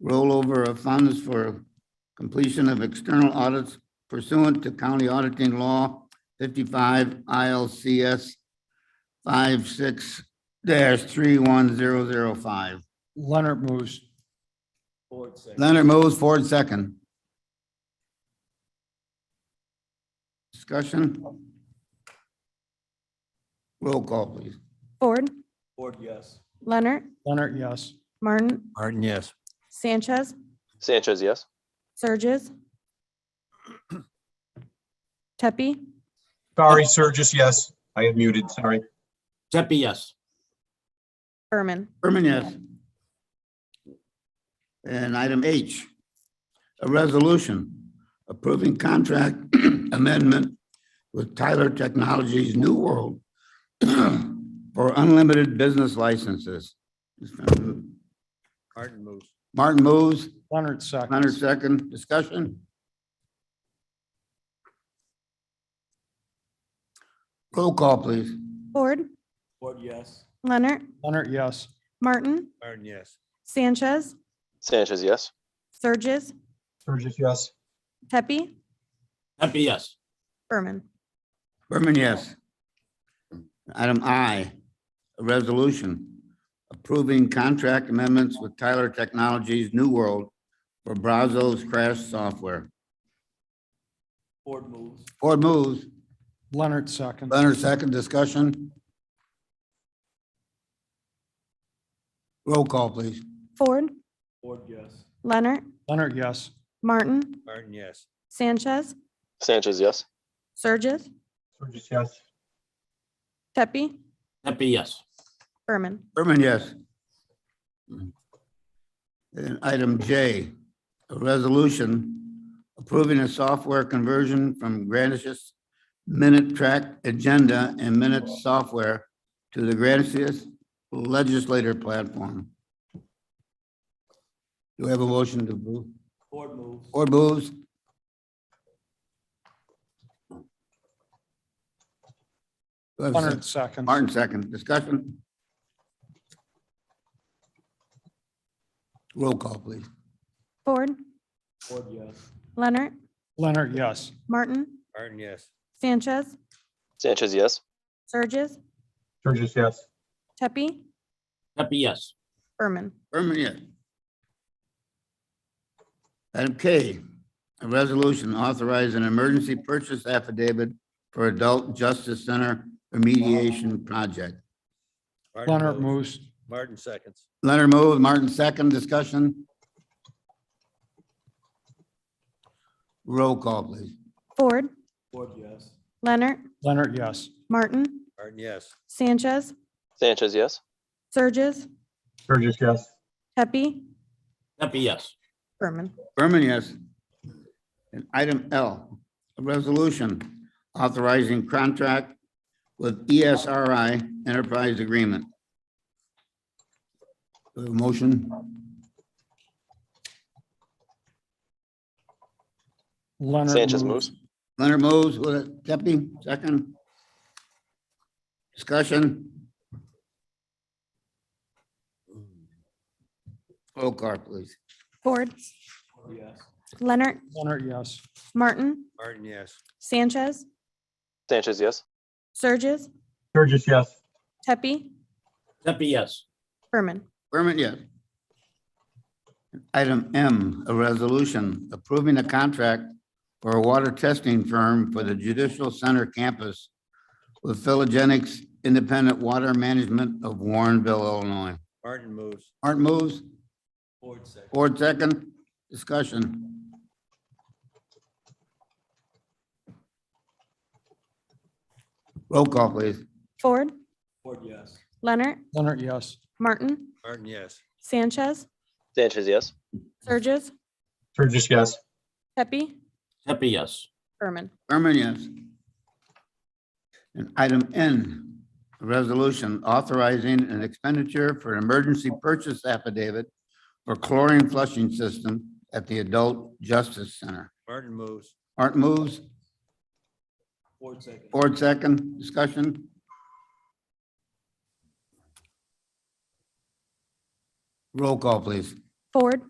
Speaker 4: rollover of funds for completion of external audits pursuant to county auditing law 55 ILCS 56-31005.
Speaker 7: Leonard moves.
Speaker 5: Ford, second.
Speaker 4: Leonard moves. Ford second. Discussion. Roll call, please.
Speaker 8: Ford,
Speaker 5: Ford, yes.
Speaker 8: Leonard,
Speaker 7: Leonard, yes.
Speaker 8: Martin,
Speaker 5: Martin, yes.
Speaker 8: Sanchez,
Speaker 6: Sanchez, yes.
Speaker 8: Surges, Pepe,
Speaker 12: Sorry, Sturgis, yes. I am muted, sorry.
Speaker 2: Happy, yes.
Speaker 8: Berman.
Speaker 4: Berman, yes. And item H, a resolution approving contract amendment with Tyler Technologies New World for unlimited business licenses.
Speaker 5: Martin moves.
Speaker 4: Martin moves.
Speaker 7: Leonard second.
Speaker 4: Leonard second. Discussion. Roll call, please.
Speaker 8: Ford,
Speaker 5: Ford, yes.
Speaker 8: Leonard,
Speaker 7: Leonard, yes.
Speaker 8: Martin,
Speaker 5: Martin, yes.
Speaker 8: Sanchez,
Speaker 6: Sanchez, yes.
Speaker 8: Surges,
Speaker 12: Sturgis, yes.
Speaker 8: Pepe,
Speaker 2: Happy, yes.
Speaker 8: Berman.
Speaker 4: Berman, yes. Item I, a resolution approving contract amendments with Tyler Technologies New World for Brazos crash software.
Speaker 5: Ford moves.
Speaker 4: Ford moves.
Speaker 7: Leonard second.
Speaker 4: Leonard second. Discussion. Roll call, please.
Speaker 8: Ford,
Speaker 5: Ford, yes.
Speaker 8: Leonard,
Speaker 7: Leonard, yes.
Speaker 8: Martin,
Speaker 5: Martin, yes.
Speaker 8: Sanchez,
Speaker 6: Sanchez, yes.
Speaker 8: Surges,
Speaker 12: Sturgis, yes.
Speaker 8: Pepe,
Speaker 2: Happy, yes.
Speaker 8: Berman.
Speaker 4: Berman, yes. And item J, a resolution approving a software conversion from Granicus Minute Track Agenda and Minutes software to the Granicus Legislator platform. Do we have a motion to approve?
Speaker 5: Ford moves.
Speaker 4: Ford moves. Do I have a
Speaker 7: Leonard
Speaker 4: second?
Speaker 7: second.
Speaker 4: Martin second. Discussion. Roll call, please.
Speaker 8: Ford,
Speaker 5: Ford, yes.
Speaker 8: Leonard,
Speaker 7: Leonard, yes.
Speaker 8: Martin,
Speaker 5: Martin, yes.
Speaker 8: Sanchez,
Speaker 6: Sanchez, yes.
Speaker 8: Surges,
Speaker 12: Sturgis, yes.
Speaker 8: Pepe,
Speaker 2: Happy, yes.
Speaker 8: Berman.
Speaker 4: Berman, yes. Item K, a resolution authorizing an emergency purchase affidavit for Adult Justice Center remediation project.
Speaker 5: Martin
Speaker 7: Leonard moves.
Speaker 5: Martin seconds.
Speaker 4: Leonard moves, Martin second. Discussion. Roll call, please.
Speaker 8: Ford,
Speaker 5: Ford, yes.
Speaker 8: Leonard,
Speaker 7: Leonard, yes.
Speaker 8: Martin,
Speaker 5: Martin, yes.
Speaker 8: Sanchez,
Speaker 6: Sanchez, yes.
Speaker 8: Surges,
Speaker 12: Sturgis, yes.
Speaker 8: Pepe,
Speaker 2: Happy, yes.
Speaker 8: Berman.
Speaker 4: Berman, yes. And item L, a resolution authorizing contract with ESRI Enterprise Agreement. Do we have a motion?
Speaker 7: Leonard
Speaker 6: Sanchez moves.
Speaker 4: Leonard moves with it. Pepe, second. Discussion. Roll call, please.
Speaker 8: Ford,
Speaker 5: Ford, yes.
Speaker 8: Leonard,
Speaker 7: Leonard, yes.
Speaker 8: Martin,
Speaker 5: Martin, yes.
Speaker 8: Sanchez,
Speaker 6: Sanchez, yes.
Speaker 8: Surges,
Speaker 12: Sturgis, yes.
Speaker 8: Pepe,
Speaker 2: Happy, yes.
Speaker 8: Berman.
Speaker 4: Berman, yes. Item M, a resolution approving a contract for a water testing firm for the Judicial Center campus with Philogenics Independent Water Management of Warrenville, Illinois.
Speaker 5: Martin moves.
Speaker 4: Martin moves.
Speaker 5: Ford second.
Speaker 4: Ford second. Discussion. Roll call, please.
Speaker 8: Ford,
Speaker 5: Ford, yes.
Speaker 8: Leonard,
Speaker 7: Leonard, yes.
Speaker 8: Martin,
Speaker 5: Martin, yes.
Speaker 8: Sanchez,
Speaker 6: Sanchez, yes.
Speaker 8: Surges,
Speaker 12: Sturgis, yes.
Speaker 8: Pepe,
Speaker 2: Happy, yes.
Speaker 8: Berman.
Speaker 4: Berman, yes. And item N, a resolution authorizing an expenditure for an emergency purchase affidavit for chlorine flushing system at the Adult Justice Center.
Speaker 5: Martin moves.
Speaker 4: Martin moves.
Speaker 5: Ford second.
Speaker 4: Ford second. Discussion. Roll call, please.
Speaker 8: Ford,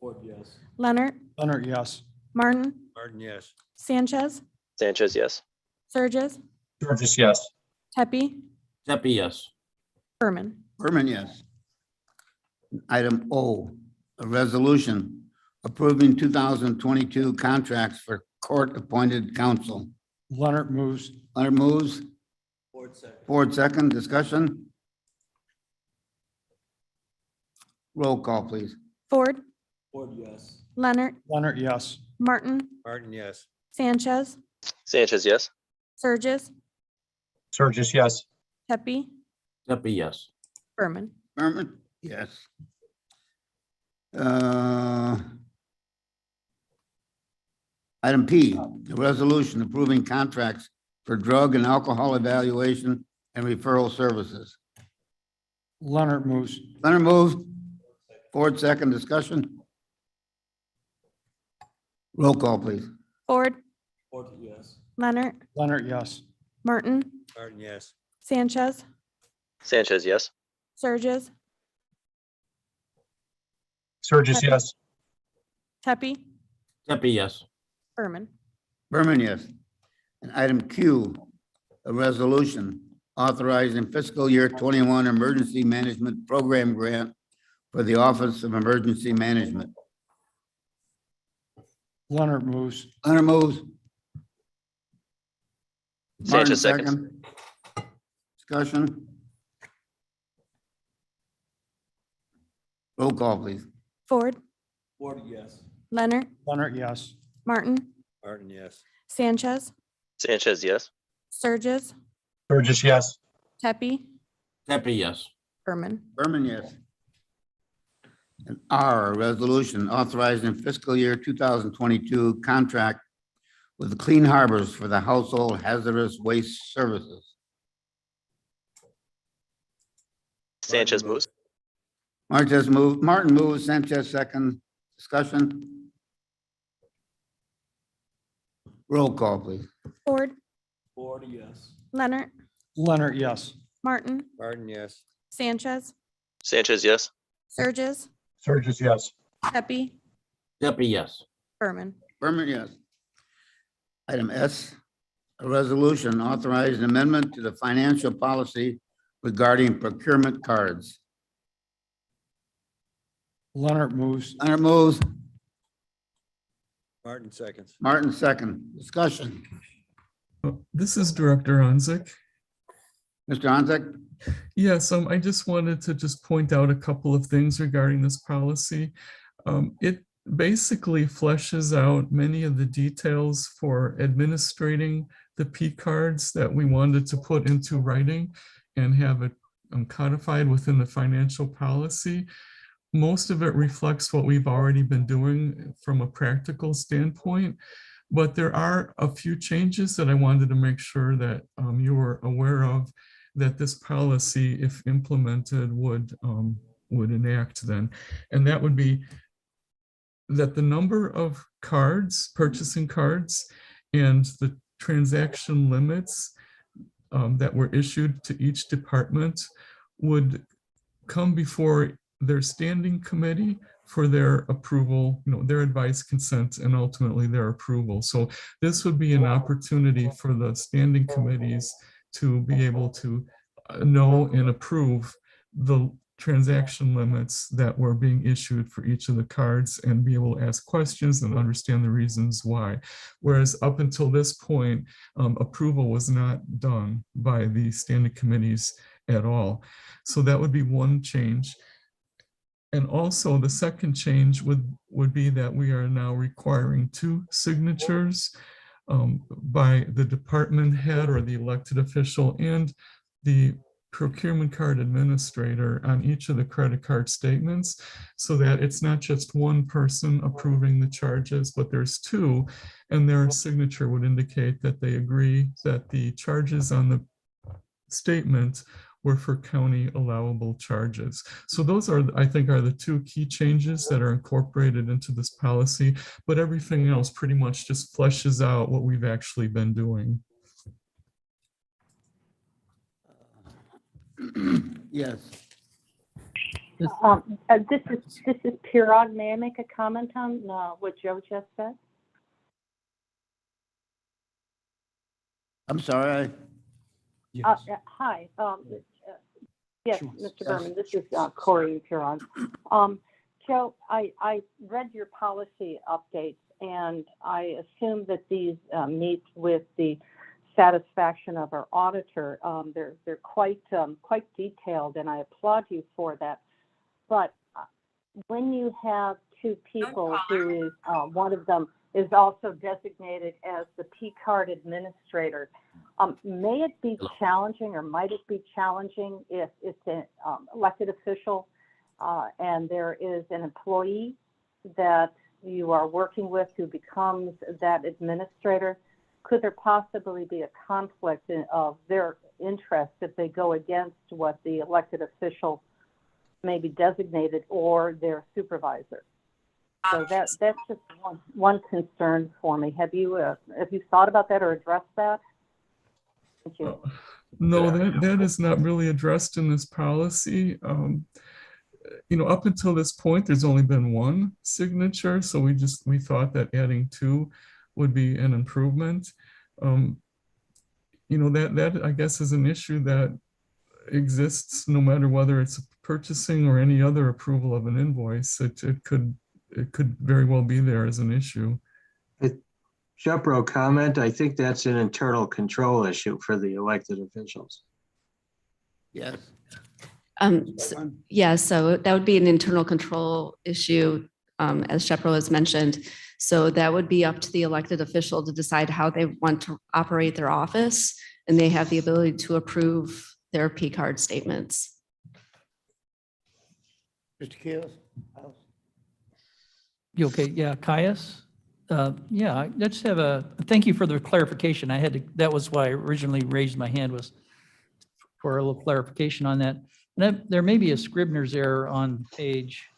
Speaker 5: Ford, yes.
Speaker 8: Leonard,
Speaker 7: Leonard, yes.
Speaker 8: Martin,
Speaker 5: Martin, yes.
Speaker 8: Sanchez,
Speaker 6: Sanchez, yes.
Speaker 8: Surges,
Speaker 12: Sturgis, yes.
Speaker 8: Pepe,
Speaker 2: Happy, yes.
Speaker 8: Berman.
Speaker 4: Berman, yes. Item O, a resolution approving 2022 contracts for court-appointed counsel.
Speaker 7: Leonard moves.
Speaker 4: Leonard moves.
Speaker 5: Ford second.
Speaker 4: Ford second. Discussion. Roll call, please.
Speaker 8: Ford,
Speaker 5: Ford, yes.
Speaker 8: Leonard,
Speaker 7: Leonard, yes.
Speaker 8: Martin,
Speaker 5: Martin, yes.
Speaker 8: Sanchez,
Speaker 6: Sanchez, yes.
Speaker 8: Surges,
Speaker 12: Sturgis, yes.
Speaker 8: Pepe,
Speaker 2: Happy, yes.
Speaker 8: Berman.
Speaker 4: Berman, yes. Item P, a resolution approving contracts for drug and alcohol evaluation and referral services.
Speaker 7: Leonard moves.
Speaker 4: Leonard moves. Ford second. Discussion. Roll call, please.
Speaker 8: Ford,
Speaker 5: Ford, yes.
Speaker 8: Leonard,
Speaker 7: Leonard, yes.
Speaker 8: Martin,
Speaker 5: Martin, yes.
Speaker 8: Sanchez,
Speaker 6: Sanchez, yes.
Speaker 8: Surges,
Speaker 12: Sturgis, yes.
Speaker 8: Pepe,
Speaker 2: Happy, yes.
Speaker 8: Berman.
Speaker 4: Berman, yes. And item Q, a resolution authorizing fiscal year 21 emergency management program grant for the Office of Emergency Management.
Speaker 7: Leonard moves.
Speaker 4: Leonard moves. Martin,
Speaker 6: Sanchez, second.
Speaker 4: Discussion. Roll call, please.
Speaker 8: Ford,
Speaker 5: Ford, yes.
Speaker 8: Leonard,
Speaker 7: Leonard, yes.
Speaker 8: Martin,
Speaker 5: Martin, yes.
Speaker 8: Sanchez,
Speaker 6: Sanchez, yes.
Speaker 8: Surges,
Speaker 12: Sturgis, yes.
Speaker 8: Pepe,
Speaker 2: Happy, yes.
Speaker 8: Berman.
Speaker 4: Berman, yes. And R, a resolution authorizing fiscal year 2022 contract with the Clean Harbors for the household hazardous waste services.
Speaker 6: Sanchez moves.
Speaker 4: Martin moves, Sanchez second. Discussion. Roll call, please.
Speaker 8: Ford,
Speaker 5: Ford, yes.
Speaker 8: Leonard,
Speaker 7: Leonard, yes.
Speaker 8: Martin,
Speaker 5: Martin, yes.
Speaker 8: Sanchez,
Speaker 6: Sanchez, yes.
Speaker 8: Surges,
Speaker 12: Sturgis, yes.
Speaker 8: Pepe,
Speaker 2: Happy, yes.
Speaker 8: Berman.
Speaker 4: Berman, yes. Item S, a resolution authorizing amendment to the financial policy regarding procurement cards.
Speaker 7: Leonard moves.
Speaker 4: Leonard moves,
Speaker 5: Martin seconds.
Speaker 4: Martin second. Discussion.
Speaker 10: This is Director Onzik.
Speaker 4: Mr. Honzek?
Speaker 10: Yes, I just wanted to just point out a couple of things regarding this policy. It basically fleshes out many of the details for administrating the P cards that we wanted to put into writing and have it codified within the financial policy. Most of it reflects what we've already been doing from a practical standpoint, but there are a few changes that I wanted to make sure that you were aware of, that this policy, if implemented, would enact then. And that would be that the number of cards, purchasing cards, and the transaction limits that were issued to each department would come before their standing committee for their approval, their advice, consent, and ultimately their approval. So this would be an opportunity for the standing committees to be able to know and approve the transaction limits that were being issued for each of the cards and be able to ask questions and understand the reasons why. Whereas up until this point, approval was not done by the standing committees at all. So that would be one change. And also the second change would be that we are now requiring 2 signatures by the department head or the elected official and the procurement card administrator on each of the credit card statements, so that it's not just one person approving the charges, but there's 2, and their signature would indicate that they agree that the charges on the statement were for county allowable charges. So those are, I think, are the 2 key changes that are incorporated into this policy, but everything else pretty much just fleshes out what we've actually been doing.
Speaker 4: Yes.
Speaker 13: This is Pirog. May I make a comment on what Joe just said?
Speaker 4: I'm sorry.
Speaker 13: Hi. Yes,
Speaker 4: Sure.
Speaker 13: Mr. Berman, this is Corey Pirog. Joe, I read your policy updates, and I assume that these meet with the satisfaction of our auditor. They're quite detailed, and I applaud you for that. But when you have 2 people who is one of them is also designated as the P card administrator, may it be challenging, or might it be challenging, if it's an elected official and there is an employee that you are working with who becomes that administrator? Could there possibly be a conflict of their interest if they go against what the elected official may be designated or their supervisor? So that's just one concern for me. Have you thought about that or addressed that? Thank you.
Speaker 10: No, that is not really addressed in this policy. Up until this point, there's only been 1 signature, so we thought that adding 2 would be an improvement. That I guess is an issue that exists no matter whether it's purchasing or any other approval of an invoice. It could very well be there as an issue.
Speaker 9: Shepro, comment. I think that's an internal control issue for the elected officials.
Speaker 4: Yes.
Speaker 14: Yeah, so that would be an internal control issue, as Shepro has mentioned. So that would be up to the elected official to decide how they want to operate their office, and they have the ability to approve their P card statements.
Speaker 4: Mr. Keels?
Speaker 18: You okay? Yeah, Caius? Yeah, I just have thank you for the clarification. That was why I originally raised my hand, was for a little clarification on that. And there may be a Scribner's error on page,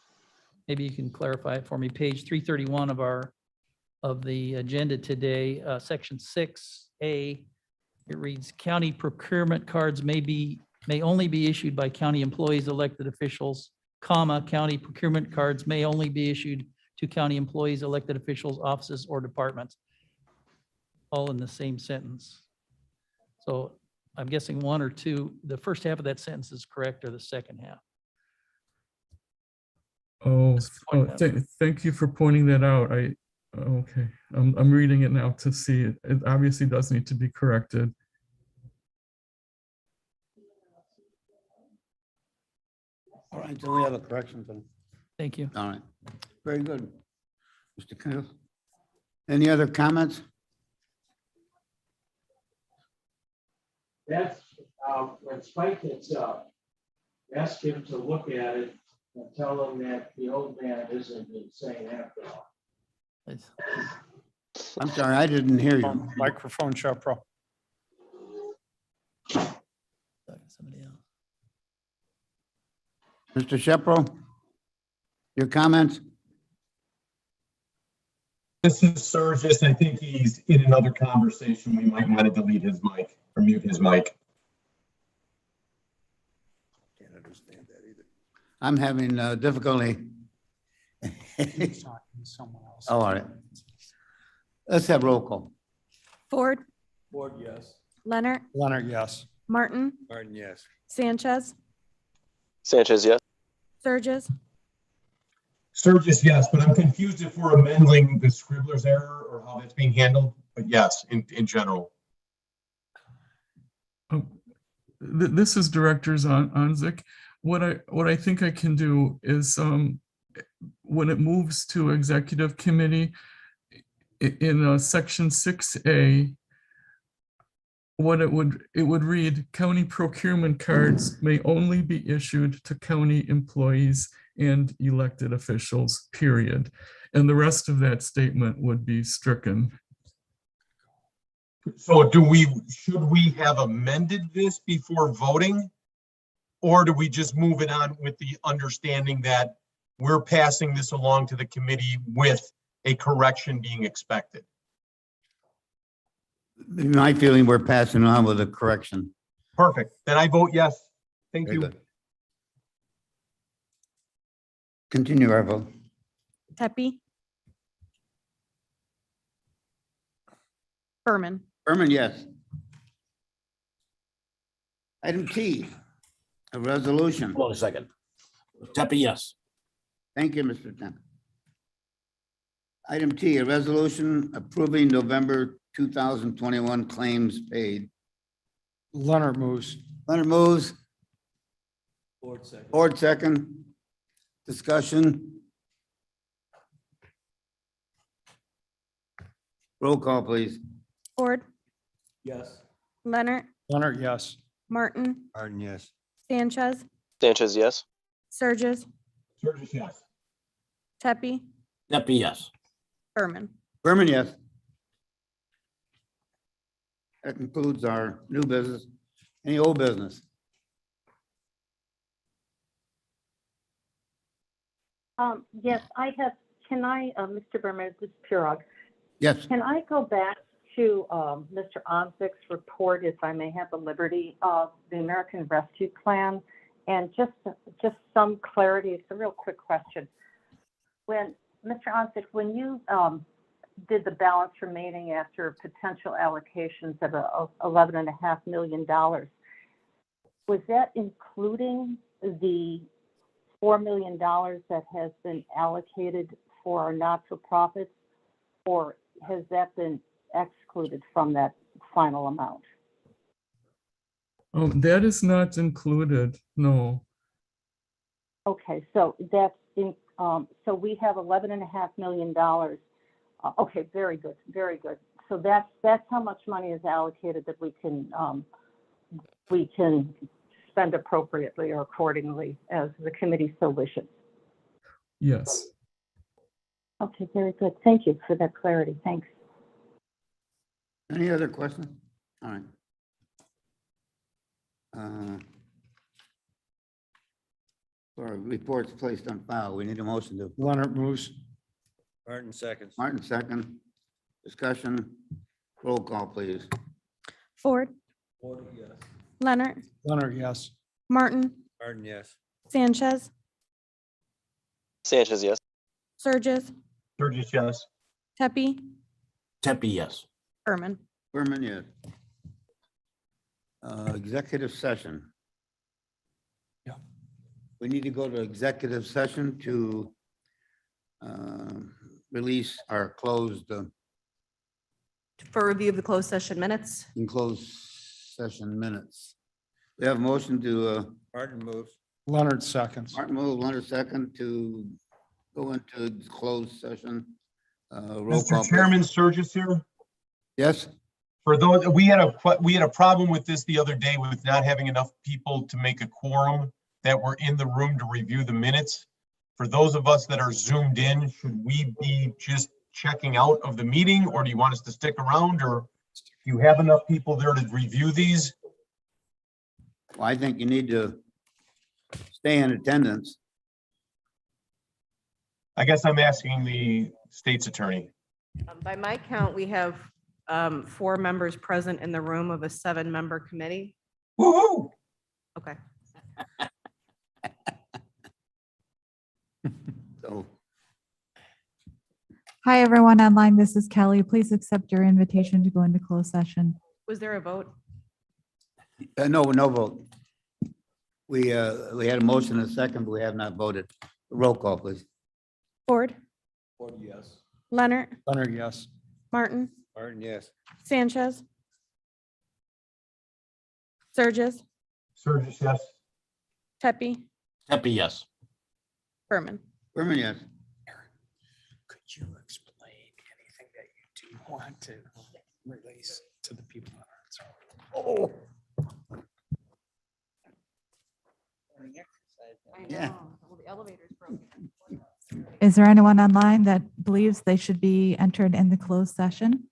Speaker 18: maybe you can clarify it for me, page 331 of the agenda today, section 6A. It reads, county procurement cards may only be issued by county employees, elected officials, comma, county procurement cards may only be issued to county employees, elected officials, offices, or departments. All in the same sentence. So I'm guessing 1 or 2, the first half of that sentence is correct, or the second half?
Speaker 10: Thank you for pointing that out. Okay, I'm reading it now to see it. It obviously does need to be corrected.
Speaker 4: All right, so we have a correction then.
Speaker 18: Thank you.
Speaker 4: All right, very good. Mr. Keels? Any other comments?
Speaker 19: That's when Spike gets up, ask him to look at it and tell him that the old man isn't insane after all.
Speaker 4: I'm sorry, I didn't hear you.
Speaker 7: Microphone, Shepro.
Speaker 18: Somebody else.
Speaker 4: Mr. Shepro? Your comments?
Speaker 12: This is Surges. I think he's in another conversation. We might want to delete his mic or mute his mic.
Speaker 5: Can't understand that either.
Speaker 4: I'm having difficulty.
Speaker 7: He's talking to someone else.
Speaker 4: Oh, all right. Let's have roll call.
Speaker 8: Ford,
Speaker 5: Ford, yes.
Speaker 8: Leonard,
Speaker 7: Leonard, yes.
Speaker 8: Martin,
Speaker 5: Martin, yes.
Speaker 8: Sanchez,
Speaker 6: Sanchez, yes.
Speaker 8: Surges,
Speaker 12: Sturgis, yes, but I'm confused if we're amending the Scribbler's error or how that's being handled. But yes, in general.
Speaker 10: This is Director Onzik. What I think I can do is when it moves to executive committee in section 6A, what it would read, county procurement cards may only be issued to county employees and elected officials, period. And the rest of that statement would be stricken.
Speaker 12: So should we have amended this before voting? Or do we just move it on with the understanding that we're passing this along to the committee with a correction being expected?
Speaker 4: In my feeling, we're passing on with a correction.
Speaker 12: Perfect. Then I vote yes. Thank
Speaker 4: Very
Speaker 12: you.
Speaker 4: good. Continue our vote.
Speaker 8: Pepe. Berman.
Speaker 4: Berman, yes. Item T, a resolution.
Speaker 2: Hold on a second. Tepe, yes.
Speaker 4: Thank you, Mr. Temp. Item T, a resolution approving November 2021 claims paid.
Speaker 7: Leonard moves.
Speaker 4: Leonard moves.
Speaker 5: Board second.
Speaker 4: Board second. Discussion. Roll call, please.
Speaker 8: Ford,
Speaker 5: Yes.
Speaker 8: Leonard,
Speaker 7: Leonard, yes.
Speaker 8: Martin,
Speaker 5: Martin, yes.
Speaker 8: Sanchez,
Speaker 6: Sanchez, yes.
Speaker 8: Surges,
Speaker 12: Sturgis, yes.
Speaker 8: Tepe,
Speaker 2: Tepe, yes.
Speaker 8: Berman.
Speaker 4: Berman, yes. That concludes our new business. Any old business?
Speaker 13: Yes, I have, can I, Mr. Berman, this is Pirog.
Speaker 4: Yes.
Speaker 13: Can I go back to Mr. Onzik's report, if I may have the liberty of the American Rescue Plan? And just some clarity, it's a real quick question. When, Mr. Onzik, when you did the balance remaining after potential allocations of $11.5 million, was that including the $4 million that has been allocated for our not-for-profits, or has that been excluded from that final amount?
Speaker 10: That is not included, no.
Speaker 13: Okay, so that's in, so we have $11.5 million. Okay, very good, very good. So that's how much money is allocated that we can spend appropriately or accordingly as the committee so wishes.
Speaker 10: Yes.
Speaker 13: Okay, very good. Thank you for that clarity. Thanks.
Speaker 4: Any other questions? All right. For reports placed on file, we need a motion to.
Speaker 7: Leonard moves.
Speaker 5: Martin seconds.
Speaker 4: Martin second. Discussion. Roll call, please.
Speaker 8: Ford,
Speaker 5: Ford, yes.
Speaker 8: Leonard,
Speaker 7: Leonard, yes.
Speaker 8: Martin,
Speaker 5: Martin, yes.
Speaker 8: Sanchez,
Speaker 6: Sanchez, yes.
Speaker 8: Surges,
Speaker 12: Sturgis, yes.
Speaker 8: Tepe,
Speaker 2: Tepe, yes.
Speaker 8: Berman.
Speaker 4: Berman, yes. Executive session.
Speaker 7: Yeah.
Speaker 4: We need to go to executive session to release our closed,
Speaker 17: For review of the closed session minutes.
Speaker 4: enclosed session minutes. We have a motion to,
Speaker 5: Martin moves.
Speaker 7: Leonard seconds.
Speaker 4: Martin move, Leonard second, to go into closed session. Roll call,
Speaker 12: Mr.
Speaker 4: please.
Speaker 12: Chairman, Sturgis here.
Speaker 4: Yes,
Speaker 12: For those, we had a problem with this the other day with not having enough people to make a quorum that were in the room to review the minutes. For those of us that are zoomed in, should we be just checking out of the meeting, or do you want us to stick around, or do you have enough people there to review these?
Speaker 4: well, I think you need to stay in attendance.
Speaker 12: I guess I'm asking the state's attorney.
Speaker 17: By my count, we have 4 members present in the room of a 7-member committee.
Speaker 12: Woo-hoo!
Speaker 17: Okay.
Speaker 4: So,
Speaker 20: Hi, everyone online. This is Kelly. Please accept your invitation to go into closed session.
Speaker 17: Was there a vote?
Speaker 4: no vote. We had a motion and a second, but we have not voted. Roll call, please.
Speaker 8: Ford,
Speaker 5: Ford, yes.
Speaker 8: Leonard,
Speaker 7: Leonard, yes.
Speaker 8: Martin,
Speaker 5: Martin, yes.
Speaker 8: Sanchez, Surges,
Speaker 12: Surges, yes.
Speaker 8: Pepe,
Speaker 2: Happy, yes.
Speaker 8: Berman.
Speaker 4: Berman, yes.
Speaker 7: Could you explain anything that you do want to release to the people?
Speaker 4: Oh. Yeah.
Speaker 20: Is there anyone online that believes they should be entered in the closed session?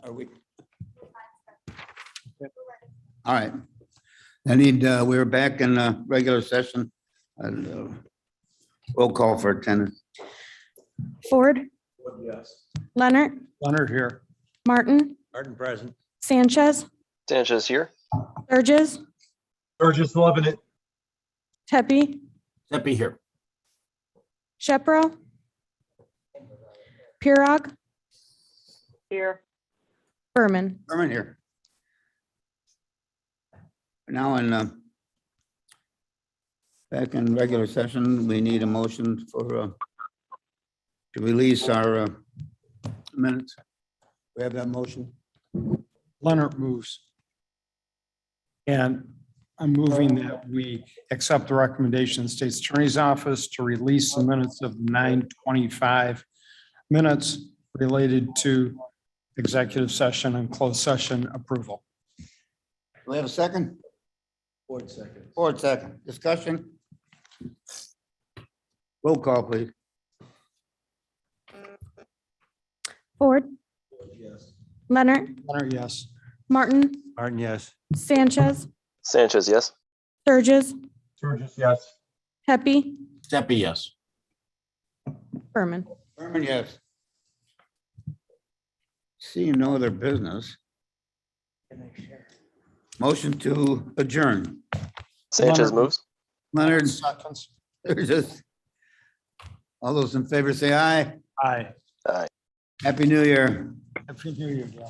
Speaker 4: Are we? All right. We're back in regular session. Roll call for attendance.
Speaker 8: Ford,
Speaker 5: Yes.
Speaker 8: Leonard,
Speaker 7: Leonard here.
Speaker 8: Martin,
Speaker 5: Martin, present.
Speaker 8: Sanchez,
Speaker 6: Sanchez here.
Speaker 8: Surges,
Speaker 12: Surges, loving it.
Speaker 8: Pepe,
Speaker 2: Happy here.
Speaker 8: Shepro, Pirog,
Speaker 13: Here.
Speaker 8: Berman.
Speaker 4: Berman here. Now back in regular session, we need a motion for to release our minutes. We have that motion.
Speaker 7: Leonard moves. And I'm moving that we accept the recommendation of the State's Attorney's Office to release the minutes of 9:25 minutes related to executive session and closed session approval.
Speaker 4: Do we have a second?
Speaker 5: Board second.
Speaker 4: Board second. Discussion? Roll call, please.
Speaker 8: Ford,
Speaker 5: Yes.
Speaker 8: Leonard,
Speaker 7: Leonard, yes.
Speaker 8: Martin,
Speaker 5: Martin, yes.
Speaker 8: Sanchez,
Speaker 6: Sanchez, yes.
Speaker 8: Sturgis,
Speaker 12: Sturgis, yes.
Speaker 8: Pepe,
Speaker 2: Steffi, yes.
Speaker 8: Berman.
Speaker 4: Berman, yes. Seeing no other business. Motion to adjourn.
Speaker 6: Sanchez moves.
Speaker 4: Leonard,
Speaker 7: Seconds.
Speaker 4: Sturgis. All those in favor say aye.
Speaker 7: Aye.
Speaker 6: Aye.
Speaker 4: Happy New Year.
Speaker 7: Happy New Year, John.